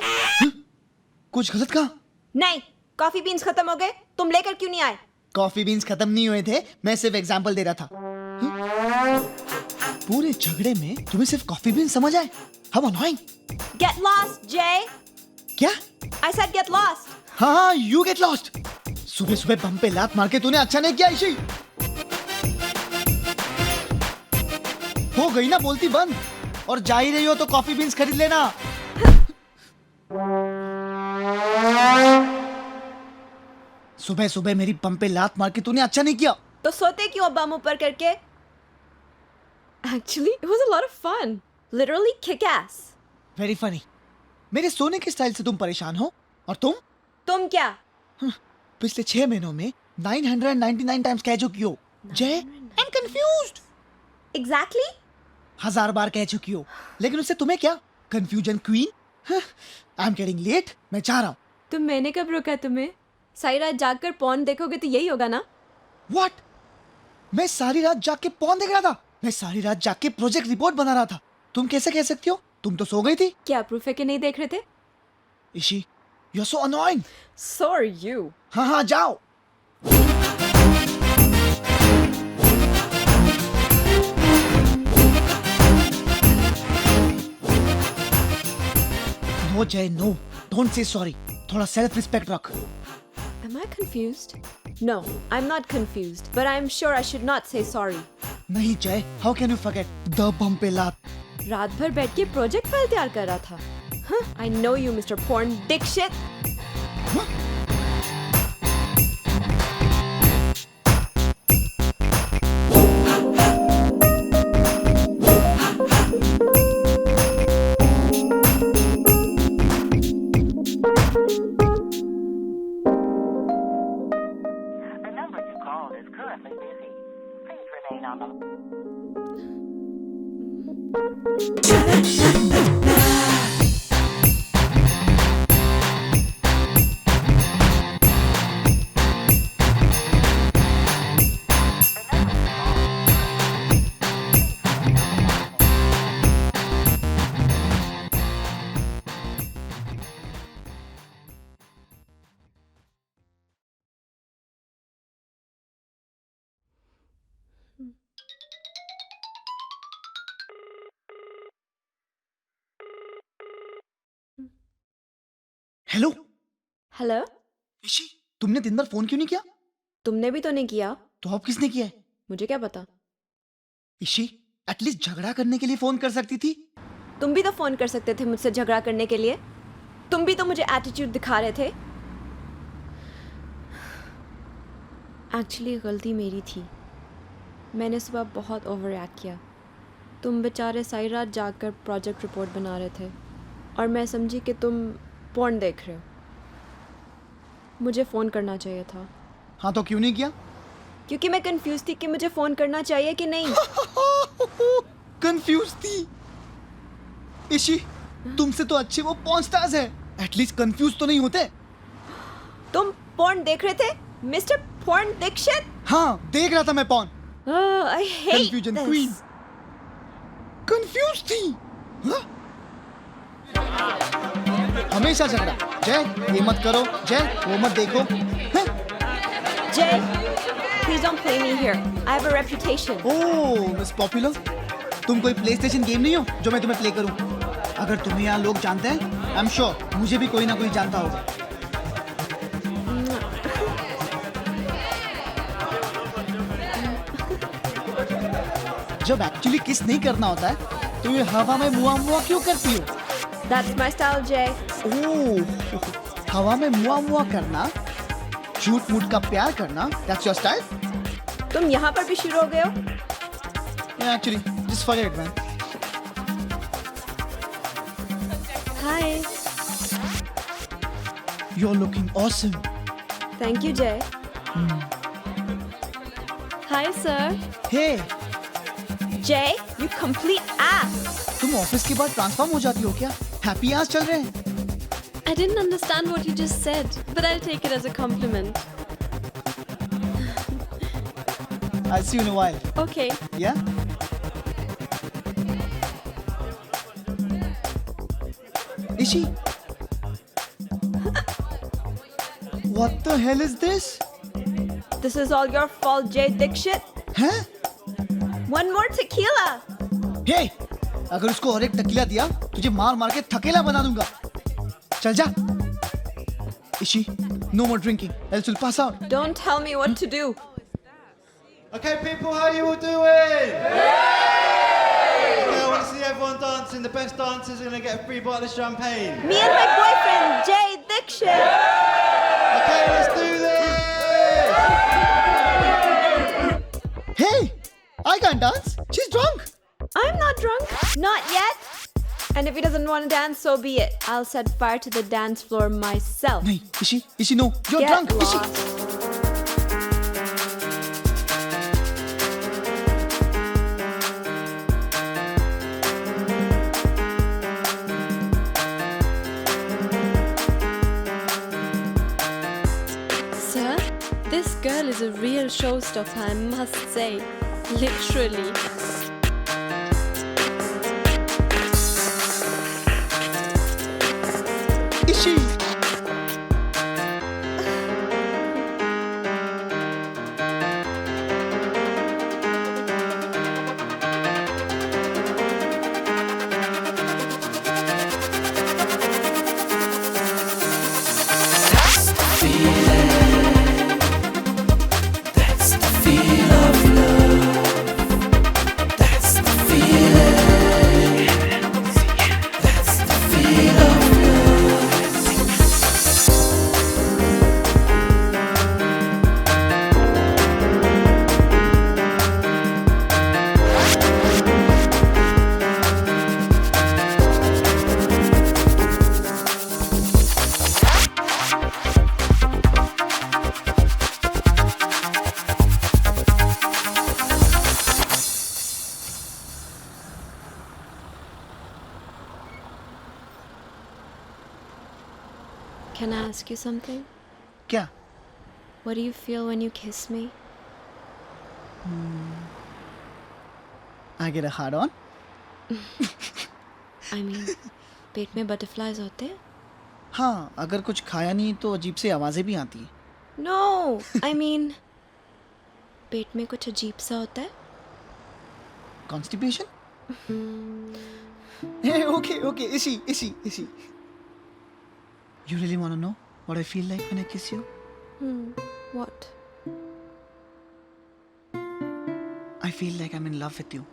कुछ गलत कहा? नहीं, कॉफी बीन्स खत्म हो गए, तुम लेकर क्यों नहीं आए? कॉफी बीन्स खत्म नहीं हुए थे, मैं सिर्फ एग्जांपल दे रहा था। पूरे झगड़े में तुम्हें सिर्फ कॉफी बीन समझ आए? How annoying. गेट लॉस्ट जय। क्या? I said get lost. हाँ, यू गेट लॉस्ट। सुबह सुबह बम पे लात मार के तूने अच्छा नहीं किया इशी। हो गई ना बोलती बंद। और जा ही रही हो तो कॉफी बीन्स खरीद लेना। सुबह सुबह मेरी बम पे लात मार के तूने अच्छा नहीं किया। तो सोते क्यों बम ऊपर करके? Actually, it was a lot of fun. Literally kick ass. Very funny. मेरे सोने के स्टाइल से तुम परेशान हो और तुम क्या? पिछले 6 महीनों में 999 टाइम्स कह चुकी हो Jay, I am confused. Exactly? 1000 बार कह चुकी हो, लेकिन उससे तुम्हें क्या? Confusion queen. I am getting late, मैं जा रहा हूँ। तुम मैंने कब रोका तुम्हें? सारी रात जागकर पॉन देखोगे तो यही होगा ना? व्हाट? मैं सारी रात जाग के पॉन देख रहा था। मैं सारी रात जाग के प्रोजेक्ट रिपोर्ट बना रहा था। तुम कैसे कह सकती हो? तुम तो सो गई थी। क्या प्रूफ है कि नहीं देख रहे थे? Ishi, you are so annoying. So are you. हाँ हाँ जाओ। No Jay no, don't say sorry. थोड़ा सेल्फ रिस्पेक्ट रख। Am I confused? No, I'm not confused, but I'm sure I should not say sorry. नहीं Jay, how can you forget the बम पे लात। रात भर बैठ के प्रोजेक्ट फाइल तैयार कर रहा था। I know you, Mr. Porn Dick Shit. The number you called is currently busy. Please remain on the hello hello, Ishi, तुमने दिन भर फोन क्यों नहीं किया? तुमने भी तो नहीं किया। तो अब किसने किया है? मुझे क्या पता। ईशी, एटलीस्ट झगड़ा करने के लिए फोन कर सकती थी। तुम भी तो फोन कर सकते थे मुझसे झगड़ा करने के लिए। तुम भी तो मुझे एटीट्यूड दिखा रहे थे। एक्चुअली गलती मेरी थी। मैंने सुबह बहुत ओवर रिएक्ट किया। तुम बेचारे सारी रात जागकर प्रोजेक्ट रिपोर्ट बना रहे थे और मैं समझी कि तुम पॉर्न देख रहे हो। मुझे फ़ोन करना चाहिए था। हाँ तो क्यों नहीं किया? क्योंकि मैं कंफ्यूज थी कि मुझे फ़ोन करना चाहिए कि नहीं। कंफ्यूज थी? ईशी, तुमसे तो अच्छे वो पॉर्न स्टार्स हैं। एटलीस्ट कंफ्यूज तो नहीं होते। तुम पॉर्न देख रहे थे मिस्टर पॉर्न दीक्षित? हाँ, देख रहा था मैं porn. I hate confusion queen. Confuse थी। हाँ? हमेशा झगड़ा। जय, ये मत करो। जय, वो मत देखो। हैं? जय, please don't play me here. I have a reputation. Oh, miss popular. तुम कोई प्लेस्टेशन गेम नहीं हो जो मैं तुम्हें प्ले करूं। अगर तुम्हें यहाँ लोग जानते हैं, आई एम श्योर मुझे भी कोई ना कोई जानता होगा। जब एक्चुअली किस नहीं करना होता है तो ये हवा में मुआ मुआ क्यों करती हो? That's my style, Jay. ओह, हवा में मुआ मुआ करना, झूठ मूठ का प्यार करना, that's your style? तुम यहाँ पर भी शुरू हो गए हो? Yeah, actually, just forget it, man. Hi. You're looking awesome. Thank you, Jay. Hi, sir. Hey, Jay, you complete ass. तुम ऑफिस के बाद ट्रांसफॉर्म हो जाती हो क्या? हैप्पी आवर्स चल रहे हैं। I didn't understand what you just said, but I'll take it as a compliment. I'll see you in a while. Okay. Yeah? Ishi? What the hell is this? This is all your fault, Jay Dixit. हैं? One more tequila. Hey! अगर उसको और एक tequila दिया, तुझे मार मार के थकेला बना दूंगा। चल जा। Ishi, no more drinking, else you'll pass out. Don't tell me what to do. Okay, people, how you all doing? Okay, I want to see everyone dancing. The best dancers are going to get a free bottle of champagne. Me and my boyfriend, Jay Dixit. Okay, let's do this! Hey! I can't dance. She's drunk. I'm not drunk. Not yet. And if he doesn't want to dance, so be it. I'll set fire to the dance floor myself. नहीं, Ishi, no. You're Get drunk. lost. Ishi. Sir, this girl is a real showstopper, I must say. Literally. Ishi. Can I ask you something? क्या? What do you feel when you kiss me? I get a hard on. I mean, पेट में butterflies होते हैं? हाँ, अगर कुछ खाया नहीं तो अजीब सी आवाजें भी आती हैं। No, I mean, पेट में कुछ अजीब सा होता है? Constipation? Hey, okay, Ishi. You really want to know what I feel like when I kiss you? What? I feel like I'm in love with you.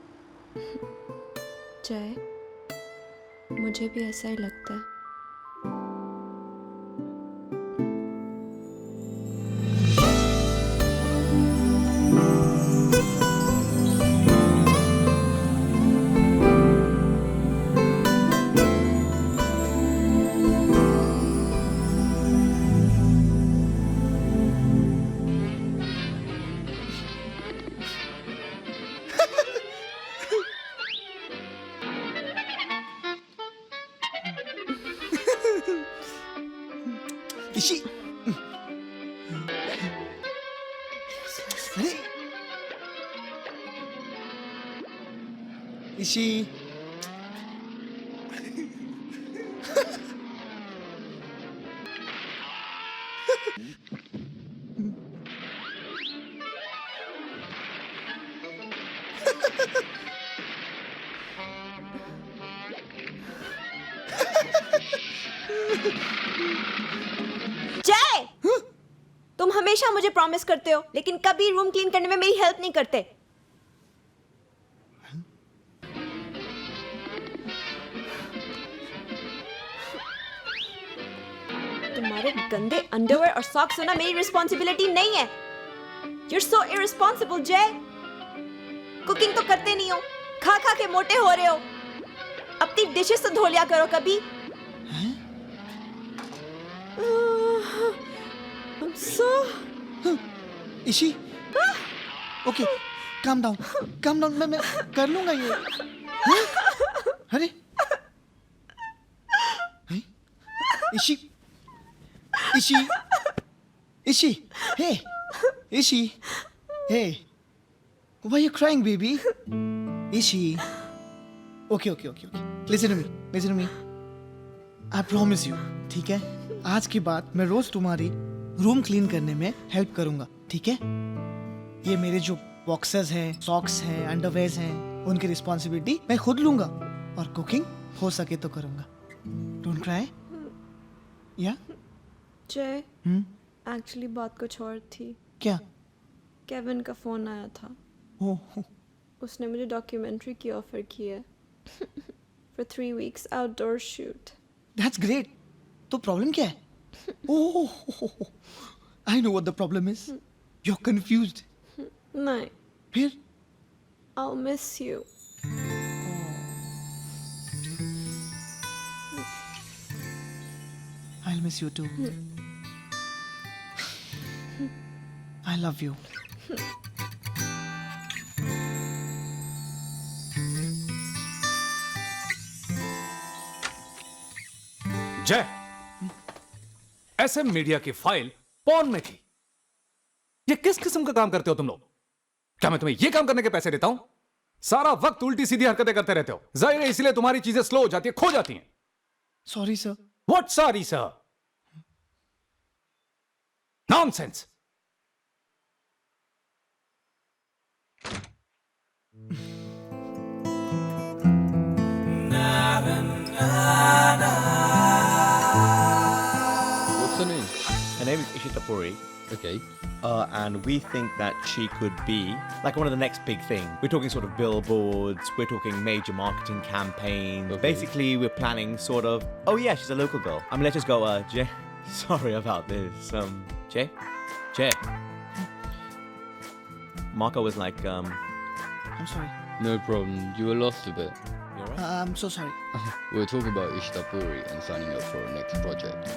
जय, मुझे भी ऐसा ही लगता है. इशी अरे इशी जय, तुम हमेशा मुझे प्रॉमिस करते हो लेकिन कभी रूम क्लीन करने में मेरी हेल्प नहीं करते. तुम्हारे गंदे अंडरवेयर और सॉक्स होना मेरी रिस्पॉन्सिबिलिटी नहीं है. You're so irresponsible, जय. कुकिंग तो करते नहीं हो, खा खा के मोटे हो रहे हो. अपनी डिशेस तो धो लिया करो कभी. I'm so... Ishi okay calm down मैं कर लूंगा ये. अरे हैं? Ishi hey Ishi hey why are you crying baby? Ishi okay listen to me I promise you, ठीक है, आज के बाद मैं रोज तुम्हारी रूम क्लीन करने में हेल्प करूंगा, ठीक है? ये मेरे जो बॉक्सेस हैं, सॉक्स हैं, अंडरवेयर्स हैं, उनकी रिस्पॉन्सिबिलिटी मैं खुद लूंगा और कुकिंग हो सके तो करूंगा. Don't cry. या जय, एक्चुअली बात कुछ और थी. क्या? केविन का फोन आया था. ओह, उसने मुझे डॉक्यूमेंट्री की ऑफर की है for 3 weeks outdoor shoot. That's great. तो प्रॉब्लम क्या है? Oh, I know what the problem is. You are confused. नहीं. फिर? I'll miss you. I'll miss you too. I love you. जय, SM मीडिया की फाइल पॉन में थी. ये किस किस्म का काम करते हो तुम लोग? क्या मैं तुम्हें ये काम करने के पैसे देता हूं? सारा वक्त उल्टी सीधी हरकतें करते रहते हो. जाहिर है इसलिए तुम्हारी चीजें स्लो हो जाती है, खो जाती हैं. Sorry sir. What sorry sir? Nonsense. What's her name? Her name is Ishita Puri. Okay. And we think that she could be like one of the next big thing. We're talking sort of billboards, we're talking major marketing campaigns. Okay. Basically, we're planning sort of, oh yeah, she's a local girl. I mean, let's just go, Jay. Sorry about this. Jay? Marco was like, I'm sorry. No problem. You were lost a bit. you alright? I'm so sorry. We were talking about Ishita Puri and signing up for our next project.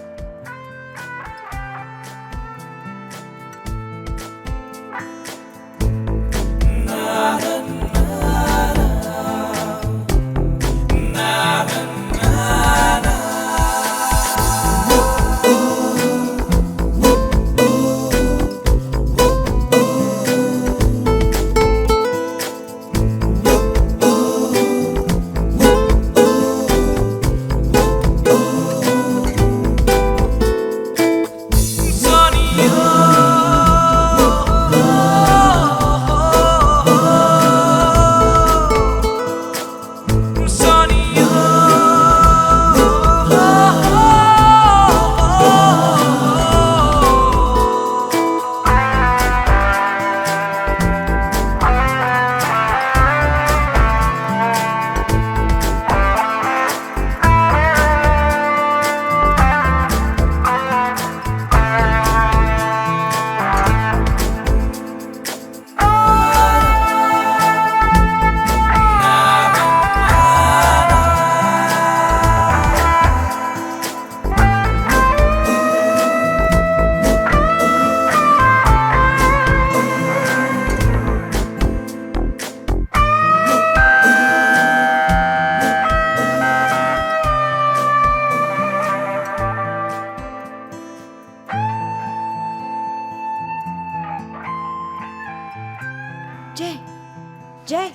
जय,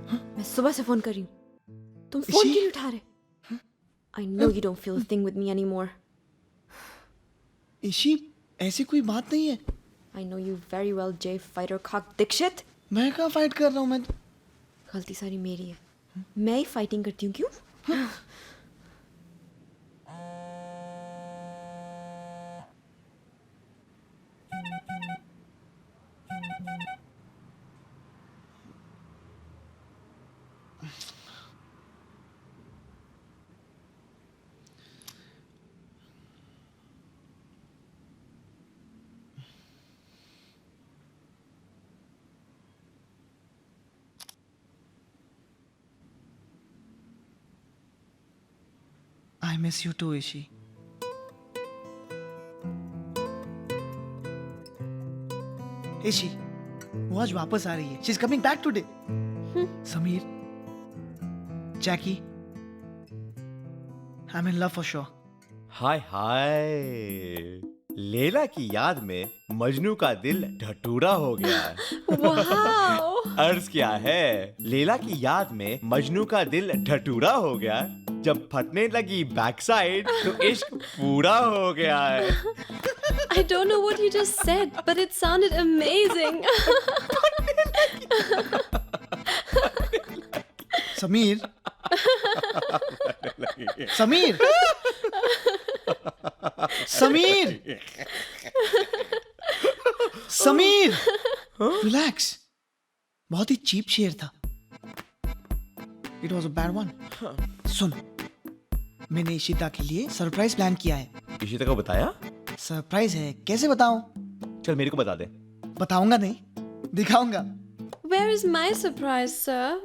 मैं सुबह से phone कर रही हूँ, तुम phone क्यों नहीं उठा रहे? I know you don't feel a thing with me anymore. ईशी, ऐसी कोई बात नहीं है। I know you very well, Jay, fighter cock Dikshit. मैं कहाँ फाइट कर रहा हूँ? मैं गलती सारी मेरी है, मैं ही फाइटिंग करती हूँ। क्यों? I miss you too, ईशी। ईशी, वो आज वापस आ रही है। She's coming back today. Sameer, Jackie, I'm in love for sure. हाय हाय, लेला की याद में मजनू का दिल ढटूरा हो गया है। वाओ! अर्ज क्या है, लेला की याद में मजनू का दिल ढटूरा हो गया, जब फटने लगी बैक साइड तो इश्क पूरा हो गया है। I don't know what you just said, but it sounded amazing. Sameer, Sameer, Sameer, Sameer, relax. बहुत ही चीप शेर था। It was a bad one. सुन, मैंने इशिता के लिए सरप्राइज प्लान किया है। इशिता को बताया? सरप्राइज है, कैसे बताऊं? चल मेरे को बता दे। बताऊंगा नहीं, दिखाऊंगा। Where is my surprise, sir?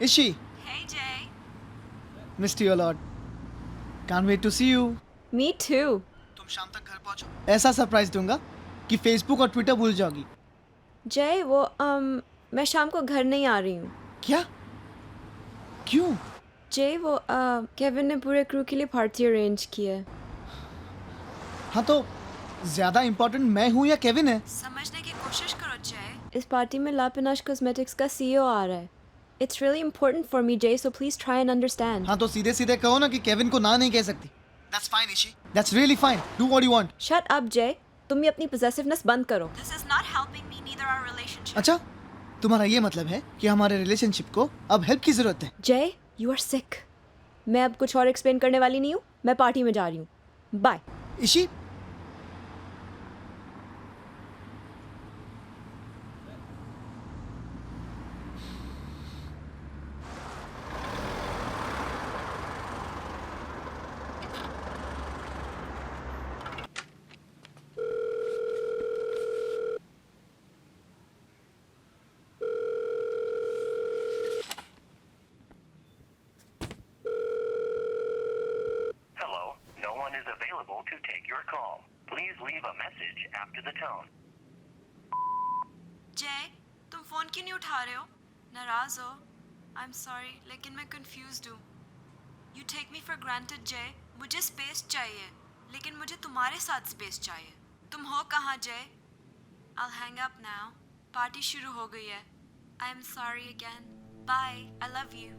Ishi, Hey, Jay. missed you a lot. Can't wait to see you. Me too. तुम शाम तक घर पहुंचो। ऐसा सरप्राइज दूंगा कि फेसबुक और ट्विटर भूल जाओगी। जय, मैं शाम को घर नहीं आ रही हूँ। क्या? क्यों? जय, केविन ने पूरे क्रू के लिए पार्टी अरेंज की है। हाँ तो ज्यादा इम्पोर्टेंट मैं हूँ या केविन है? समझने की कोशिश करो, जय। इस पार्टी में लापिनाश कॉस्मेटिक्स का CEO आ रहा है। It's really important for me, Jay, so please try and understand. हाँ तो सीधे सीधे कहो ना कि केविन को ना नहीं कह सकती। That's fine, Ishi. That's really fine. Do what you want. Shut up, Jay. तुम ये अपनी possessiveness बंद करो। This is not helping me, neither our relationship. अच्छा, तुम्हारा ये मतलब है कि हमारे रिलेशनशिप को अब हेल्प की जरूरत है। जय, you are sick. मैं अब कुछ और एक्सप्लेन करने वाली नहीं हूँ। मैं पार्टी में जा रही हूँ। Bye. Ishi, Hello, no one is available to take your call. Please leave a message after the tone. जय, तुम फोन क्यों नहीं उठा रहे हो? नाराज हो? I'm sorry, लेकिन मैं confused हूँ। You take me for granted, जय। मुझे स्पेस चाहिए, लेकिन मुझे तुम्हारे साथ स्पेस चाहिए। तुम हो कहाँ, जय? I'll hang up now. Party शुरू हो गई है। I am sorry again. Bye. I love you.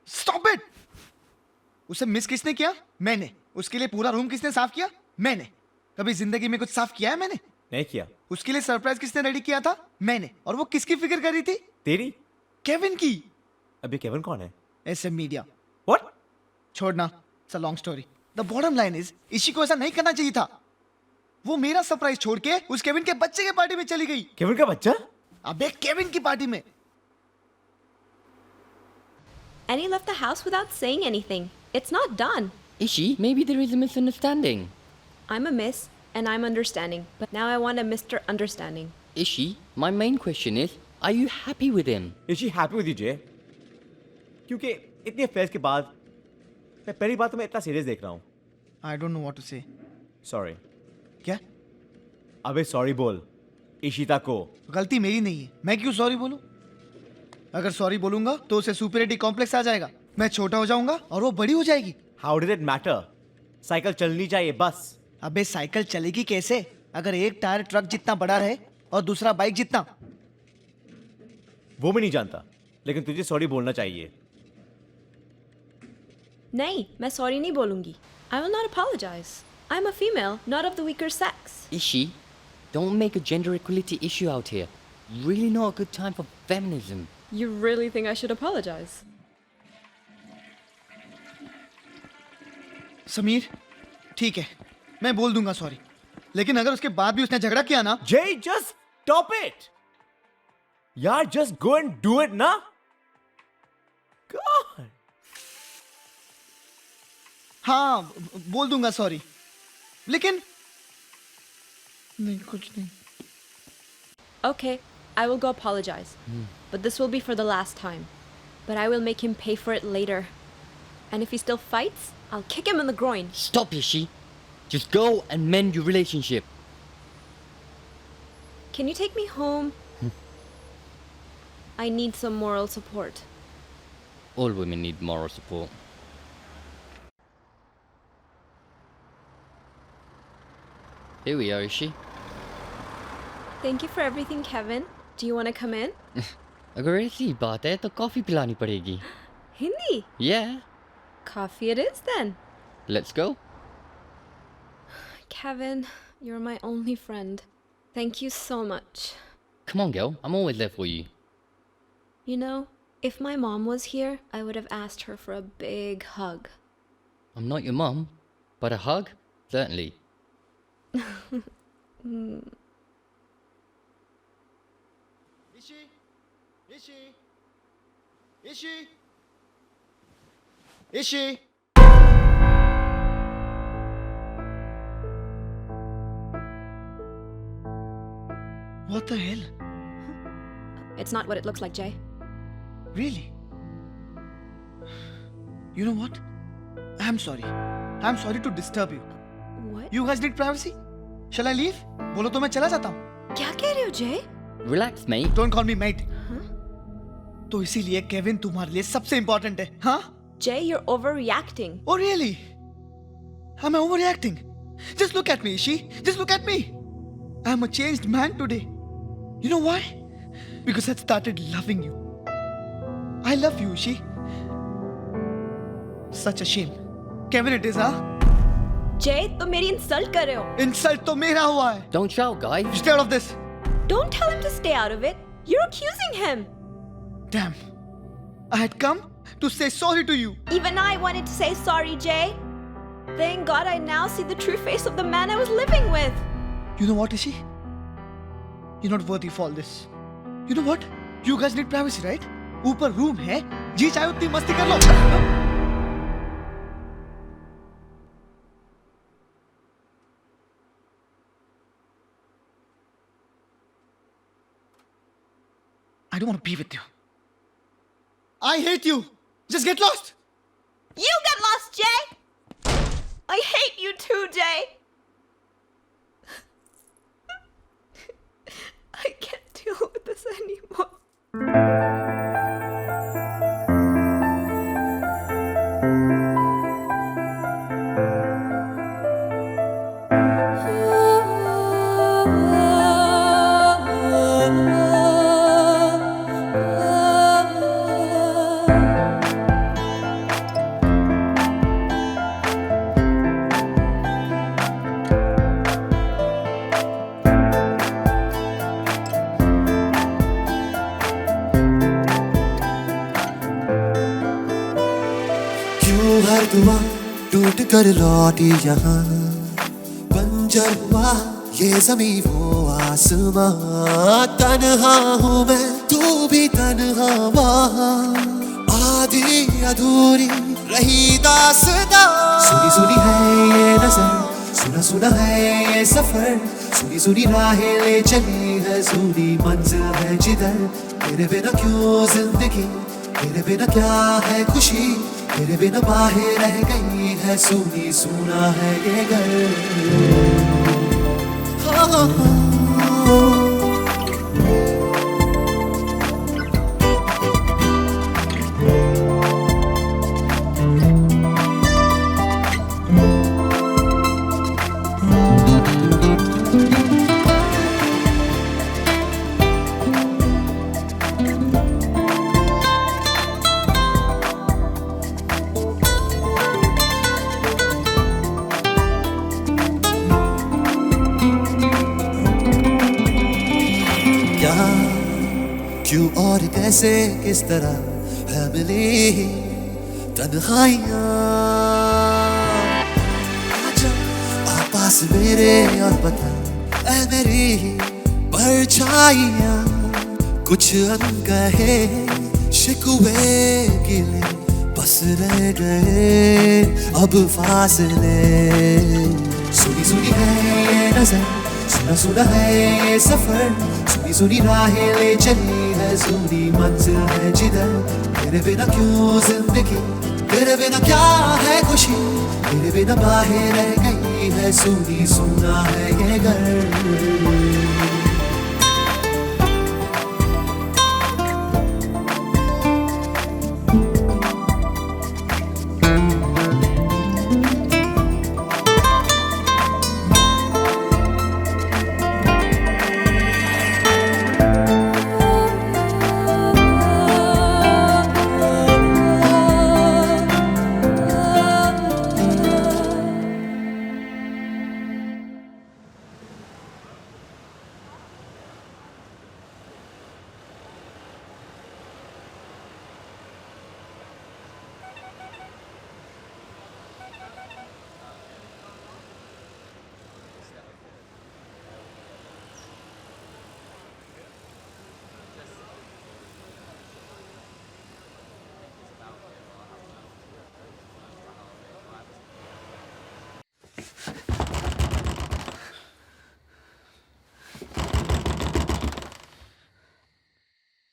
Stop it. उसे मिस किसने किया? मैंने। उसके लिए पूरा रूम किसने साफ किया? मैंने। कभी जिंदगी में कुछ साफ किया है मैंने? नहीं किया। उसके लिए सरप्राइज किसने रेडी किया था? मैंने। और वो किसकी फिक्र कर रही थी? तेरी? केविन की। अभी केविन कौन है? SM media. What? छोड़ना, it's a long story. The bottom line is, Ishi को ऐसा नहीं करना चाहिए था। वो मेरा सरप्राइज छोड़ के उस केविन के बच्चे के पार्टी में चली गई। केविन का बच्चा? अबे केविन की पार्टी में। And he left the house without saying anything. It's not done. Ishi, maybe there is a misunderstanding. I'm a miss, and I'm understanding. But now I want a Mr. Understanding. Ishi, my main question is, are you happy with him? Is she happy with you, Jay? क्योंकि इतने affairs के बाद मैं पहली बार तुम्हें इतना serious देख रहा हूँ। I don't know what to say. Sorry. क्या? अबे सॉरी बोल इशिता को। गलती मेरी नहीं है, मैं क्यों सॉरी बोलूं? अगर सॉरी बोलूंगा तो उसे सुपीरियरिटी कॉम्प्लेक्स आ जाएगा। मैं छोटा हो जाऊंगा और वो बड़ी हो जाएगी। How does it matter? Cycle चलनी चाहिए बस। अबे साइकिल चलेगी कैसे अगर एक टायर ट्रक जितना बड़ा रहे और दूसरा बाइक जितना? वो मैं नहीं जानता, लेकिन तुझे सॉरी बोलना चाहिए। नहीं, मैं sorry नहीं बोलूंगी. I will not apologize. I'm a female, not of the weaker sex. Ishi, don't make a gender equality issue out here. Really not a good time for feminism. You really think I should apologize? Sameer, ठीक है, मैं बोल दूंगा sorry. लेकिन अगर उसके बाद भी उसने झगड़ा किया ना। Jay, just stop it. यार, just go and do it ना। God. हाँ, बोल दूंगा सॉरी। लेकिन नहीं, कुछ नहीं। Okay, I will go apologize. But this will be for the last time. But I will make him pay for it later. And if he still fights, I'll kick him in the groin. Stop, Ishi. Just go and mend your relationship. Can you take me home? I need some moral support. All women need moral support. Here we are, Ishi. Thank you for everything, Kevin. Do you want to come in? अगर ऐसी बात है तो coffee Pilani पड़ेगी. Hindi? Yeah. Coffee it is then. Let's go. Kevin, you're my only friend. Thank you so much. Come on, girl. I'm always there for you. You know, if my mom was here, I would have asked her for a big hug. I'm not your mom, but a hug? Certainly. Ishi. What the hell? It's not what it looks like, Jay. Really? You know what? I'm sorry. I'm sorry to disturb you. What? You guys need privacy? Shall I leave? बोलो तो मैं चला जाता हूँ। क्या कह रहे हो, Jay? Relax, mate. Don't call me mate. तो इसीलिए केविन तुम्हारे लिए सबसे इम्पोर्टेंट है, हाँ? Jay, you're overreacting. Oh really? Am I overreacting? Just look at me, Ishi. Just look at me. I'm a changed man today. You know why? Because I started loving you. I love you, Ishi. Such a shame. Kevin it is, huh? Jay, तुम मेरी insult कर रहे हो. Insult तो मेरा हुआ है. Don't shout, guys. Stay out of this. Don't tell him to stay out of it. You're accusing him. Damn. I had come to say sorry to you. Even I wanted to say sorry, Jay. Thank God I now see the true face of the man I was living with. You know what, Ishi? You're not worthy for all this. You know what? You guys need privacy, right? ऊपर room है, जी चाहे उतनी मस्ती कर लो. I don't want to be with you. I hate you. Just get lost. You get lost, Jay. I hate you too, Jay. I can't deal with this anymore. हर दुआ टूट कर लौटी यहाँ, बंजर हुआ ये ज़मीं वो आसमां। तन्हा हूँ मैं, तू भी तन्हा वहाँ, आधी अधूरी रही दास्तां। सुनी सुनी है ये नजर, सुना सुना है ये सफर, सुनी सुनी राहें ले चली है, सुनी मंजिल है जिधर। तेरे बिना क्यों जिंदगी, तेरे बिना क्या है खुशी, तेरे बिना बाहें रह गई है, सुनी सुना है ये घर। क्यों और कैसे किस तरह है मिली तन्हाइयाँ। आजा आ पास मेरे और बता ऐ मेरी परछाइयाँ, कुछ अनकहे शिकवे गिले बस रह गए अब फासले। सुनी सुनी है ये नजर, सुना सुना है ये सफर, सुनी सुनी राहें ले चली है, सुनी मंजिल है जिधर। तेरे बिना क्यों जिंदगी, तेरे बिना क्या है खुशी, तेरे बिना बाहें रह गई है, सुनी सुना है ये घर।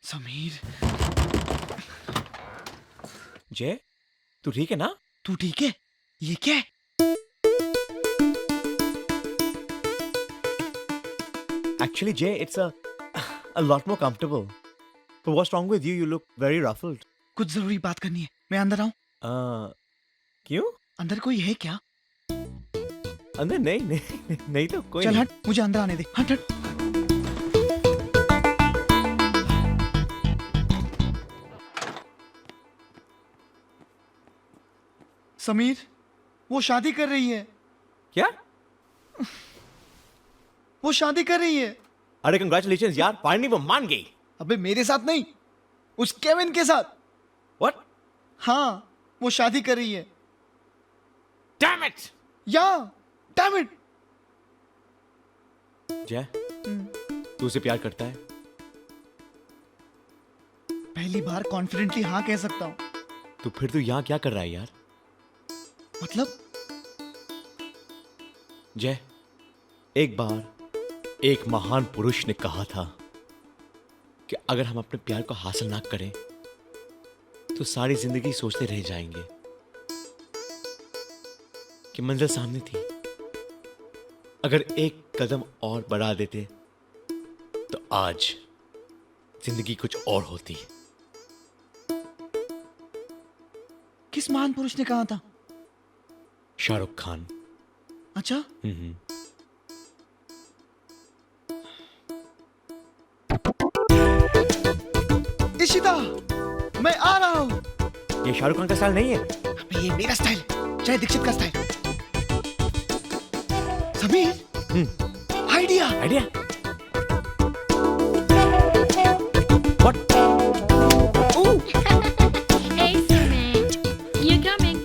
समीर, जय तू ठीक है ना? तू ठीक है? ये क्या है? Actually, Jay, it's a lot more comfortable. But what's wrong with you? You look very ruffled. कुछ जरूरी बात करनी है, मैं अंदर आऊं? क्यों? अंदर कोई है क्या? अंदर नहीं तो कोई चल नहीं। हट, मुझे अंदर आने दे। हट हट। समीर, वो शादी कर रही है। क्या? वो शादी कर रही है। अरे कंग्रेचुलेशंस यार, फाइनली वो मान गई। अबे मेरे साथ नहीं, उस केविन के साथ। What? हाँ, वो शादी कर रही है। Damn it! Damn it! जय, तू उसे प्यार करता है? पहली बार कॉन्फिडेंटली हाँ कह सकता हूँ। तो फिर तू यहाँ क्या कर रहा है यार? मतलब? जय, एक बार एक महान पुरुष ने कहा था कि अगर हम अपने प्यार को हासिल ना करें तो सारी जिंदगी सोचते रह जाएंगे कि मंजिल सामने थी, अगर एक कदम और बढ़ा देते तो आज जिंदगी कुछ और होती। किस महान पुरुष ने कहा था? शाहरुख खान। अच्छा? इशिता, मैं आ रहा हूँ। ये शाहरुख खान का स्टाइल नहीं है। अबे ये मेरा स्टाइल है, जय दीक्षित का style. Sameer, idea. Hey, Sumit. You're coming.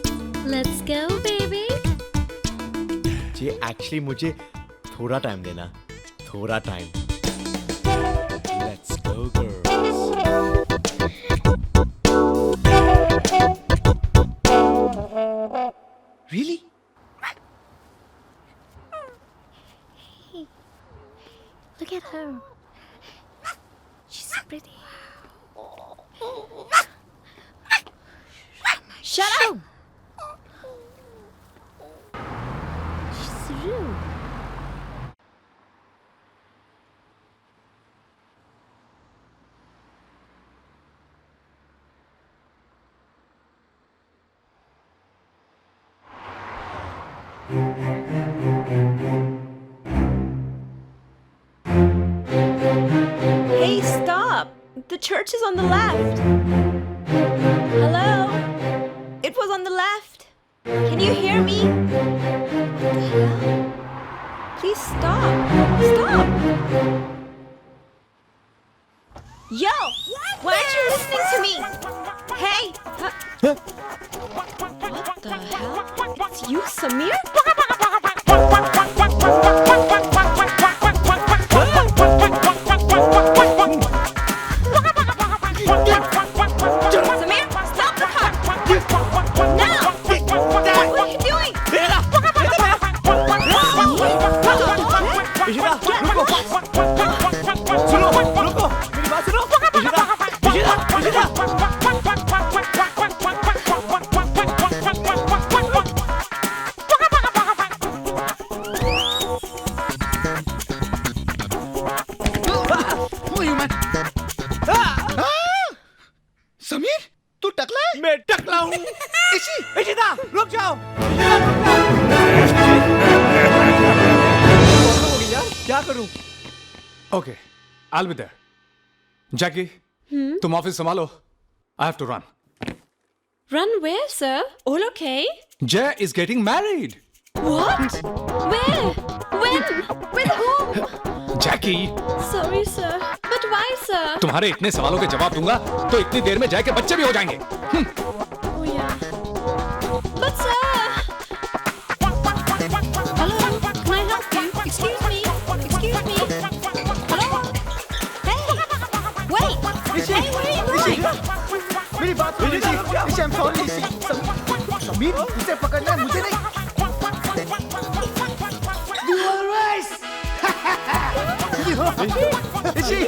Actually मुझे थोड़ा टाइम देना, थोड़ा time. Let's go, girls. Really? Look at her. She's so pretty. Shut up! She's rude. Hey, stop! The church is on the left. Hello? It was on the left. Can you hear me? What the hell? Please stop. Stop. Yo! Why aren't you listening to me? Hey! What the hell? It's you, Samir? Samir, stop the car! Now! What are you doing? Ishita, रुको! सुनो, रुको! मेरी बात सुनो! इशिता! समीर, तू टकला है? मैं टकला हूँ! इशिता, रुक जाओ! क्या करूं? Okay, I'll be there. Jackie, तुम ऑफिस संभालो. I have to run. Run where, sir? All okay? Jay is getting married. What? Where? When? With whom? Jackie, Sorry, sir. But why, sir? तुम्हारे इतने सवालों के जवाब दूंगा तो इतनी देर में जय के बच्चे भी हो जाएंगे. Oh, yeah. But, sir. Hello, can I help you? Excuse me. Excuse me. Hello? Hey! Wait! Ishi, Hey, where are you Ishi, going? मेरी बात सुनो इशी, इशी, I'm sorry इशी. समीर, उसे पकड़ना है, मुझे नहीं. इशी,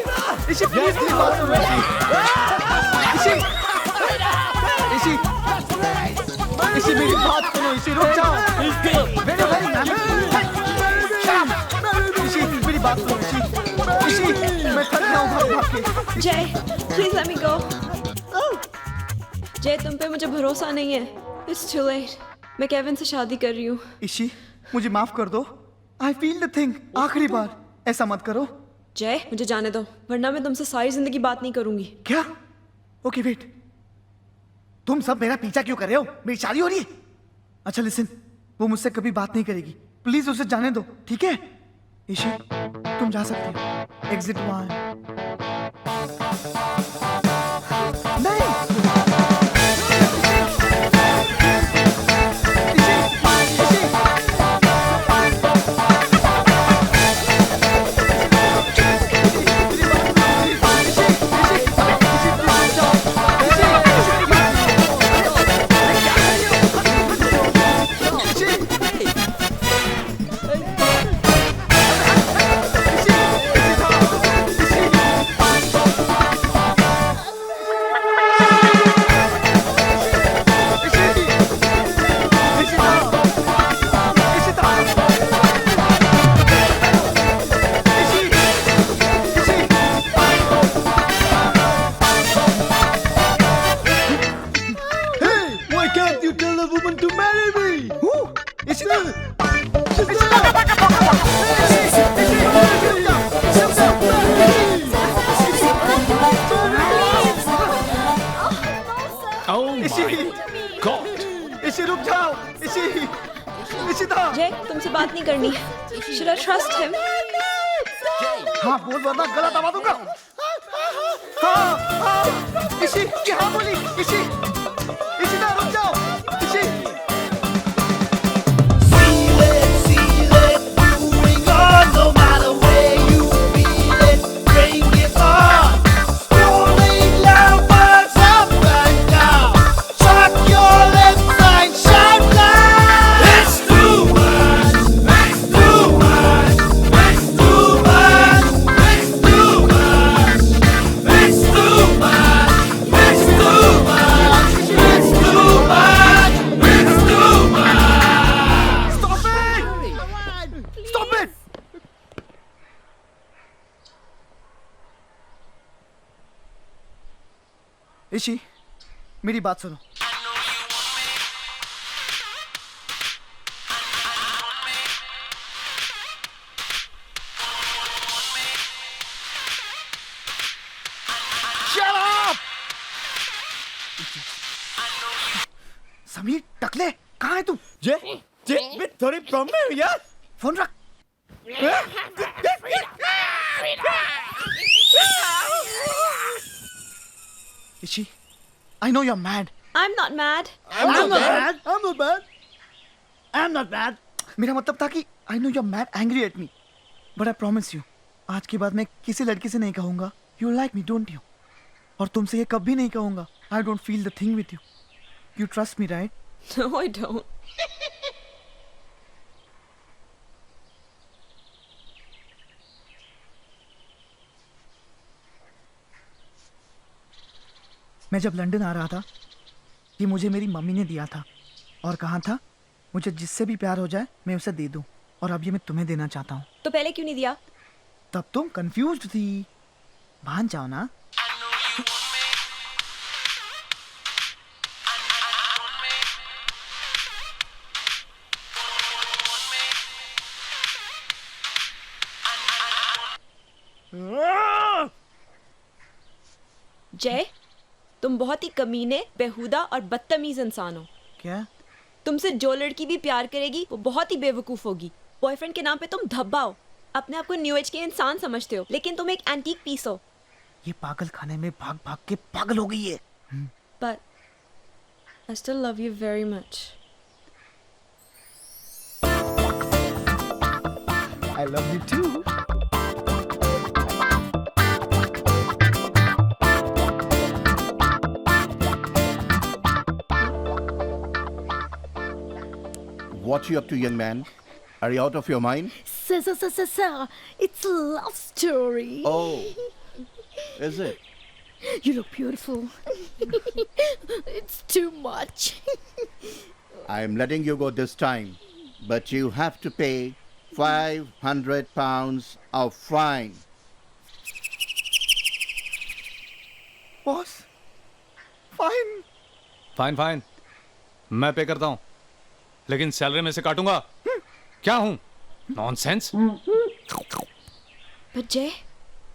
इशी, please मेरी बात सुनो इशी. इशी, इशी, मेरी बात सुनो इशी, रुक जाओ. मेरे भाई ना. इशी, मेरी बात सुनो इशी. इशी, मैं थक गया हूँ भाग के. Jay, please let me go. Jay, तुम पे मुझे भरोसा नहीं है. It's too late. मैं केविन से शादी कर रही हूँ. इशी, मुझे माफ कर दो. I feel the thing. आखिरी बार ऐसा मत करो. जय, मुझे जाने दो, वरना मैं तुमसे सारी जिंदगी बात नहीं करूंगी. क्या? Okay wait. तुम सब मेरा पीछा क्यों कर रहे हो? मेरी शादी हो रही है. अच्छा लिसन, वो मुझसे कभी बात नहीं करेगी. प्लीज उसे जाने दो, ठीक है? इशी, तुम जा सकती हो. एग्जिट 1. नहीं. जय, तुमसे बात नहीं करनी. Should I trust him? हाँ बोल वरना गला दबा दूंगा. हाँ हाँ. इशी, हाँ बोली. इशी, इशी ना रुक जाओ. Ishi. See you later, Ishi, मेरी बात सुनो। Shut up! समीर टकले, कहाँ है तू? जे मैं थोड़ी प्रॉब्लम है यार। फोन रख। Ishi, I know you're mad. I'm not mad. I'm not bad. I'm not bad. I'm not bad. मेरा मतलब था कि I know you're mad, angry at me, but I promise you, आज के बाद मैं किसी लड़की से नहीं कहूँगा You like me, don't you? और तुमसे ये कभी नहीं कहूँगा I don't feel the thing with you. You trust me, right? No, I don't. मैं जब लंदन आ रहा था, ये मुझे मेरी मम्मी ने दिया था और कहा था मुझे जिससे भी प्यार हो जाए मैं उसे दे दूं, और अब ये मैं तुम्हें देना चाहता हूँ। तो पहले क्यों नहीं दिया? तब तुम कंफ्यूज्ड थी, मान जाओ ना। जय, तुम बहुत ही कमीने, बेहुदा और बदतमीज इंसान हो। क्या? तुमसे जो लड़की भी प्यार करेगी वो बहुत ही बेवकूफ होगी। बॉयफ्रेंड के नाम पे तुम धब्बा हो, अपने आप को न्यू एज के इंसान समझते हो, लेकिन तुम एक एंटीक पीस हो। ये पागल खाने में भाग भाग के पागल हो गई है। But I still love you very much. I love you too. What you up to, young man? Are you out of your mind? Sir, it's a love story. Oh, is it? You look beautiful. It's too much. I'm letting you go this time, but you have to pay £500 of fine. Boss, fine. Fine fine, मैं पे करता हूँ, लेकिन salary में से काटूंगा। क्या हूँ? Nonsense. पर जय,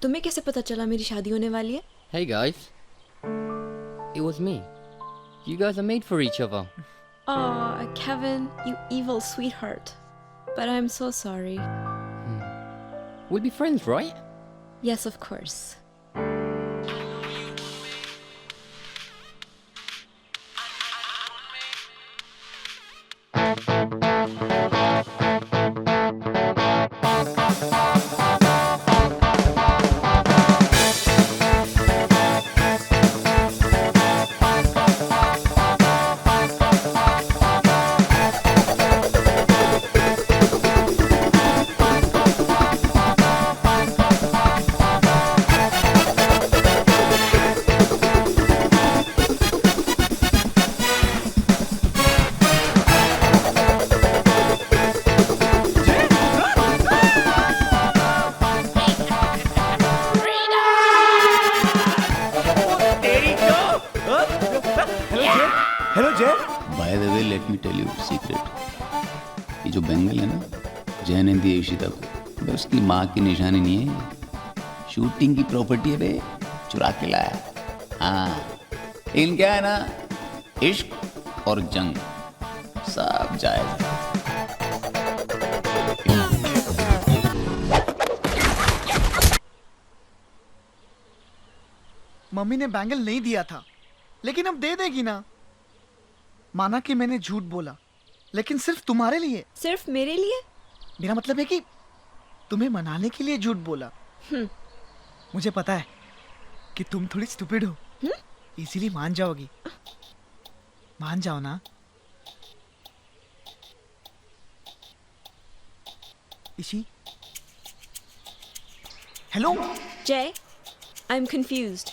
तुम्हें कैसे पता चला मेरी शादी होने वाली है? Hey guys, it was me. You guys are made for each other. Aw, Kevin, you evil sweetheart. But I'm so sorry. We'll be friends, right? Yes, of course. Hello Jay. By the way, let me tell you secret. ये जो bangle है ना, जय ने दी इशिता को, बस उसकी माँ की निशानी नहीं है, शूटिंग की प्रॉपर्टी है बे, चुरा के लाया। हाँ, लेकिन क्या है ना, इश्क और जंग सब जायज है। मम्मी ने बैंगल नहीं दिया था, लेकिन अब दे देगी ना। माना कि मैंने झूठ बोला, लेकिन सिर्फ तुम्हारे लिए। सिर्फ मेरे लिए? मेरा मतलब है कि तुम्हें मनाने के लिए झूठ बोला। मुझे पता है कि तुम थोड़ी स्टूपिड हो, इसीलिए मान जाओगी। मान जाओ ना। इशी, हेलो जय, I'm confused.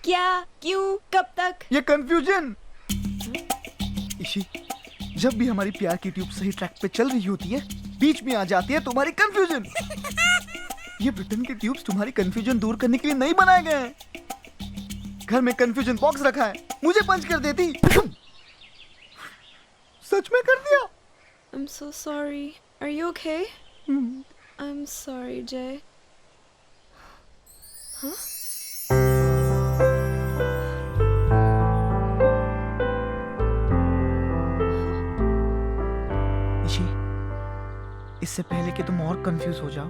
क्या? क्यों? कब तक? ये कंफ्यूजन। इशी, जब भी हमारी प्यार की ट्यूब सही ट्रैक पे चल रही होती है, बीच में आ जाती है तुम्हारी कंफ्यूजन। ये ब्रिटेन के ट्यूब्स तुम्हारी कंफ्यूजन दूर करने के लिए नहीं बनाए गए हैं। घर में कंफ्यूजन बॉक्स रखा है, मुझे पंच कर देती। सच में कर दिया। I'm so sorry. Are you okay? I'm sorry, Jay. Huh? Ishi, इससे पहले कि तुम और कंफ्यूज हो जाओ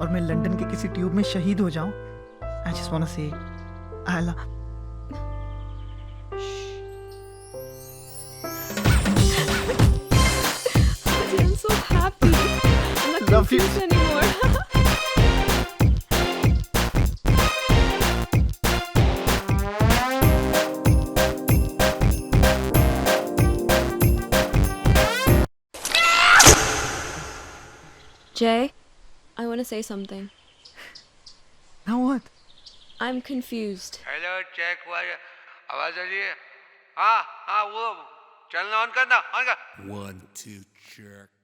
और मैं लंदन के किसी ट्यूब में शहीद हो जाऊं, I just wanna say I love. I'm so happy. I'm not Love you. confused anymore. Jay, I want to say something. Now what? I'm confused. Hello check हुआ है, आवाज आ रही है? हाँ हाँ वो चैनल ऑन करना, ऑन कर। 1 2 check.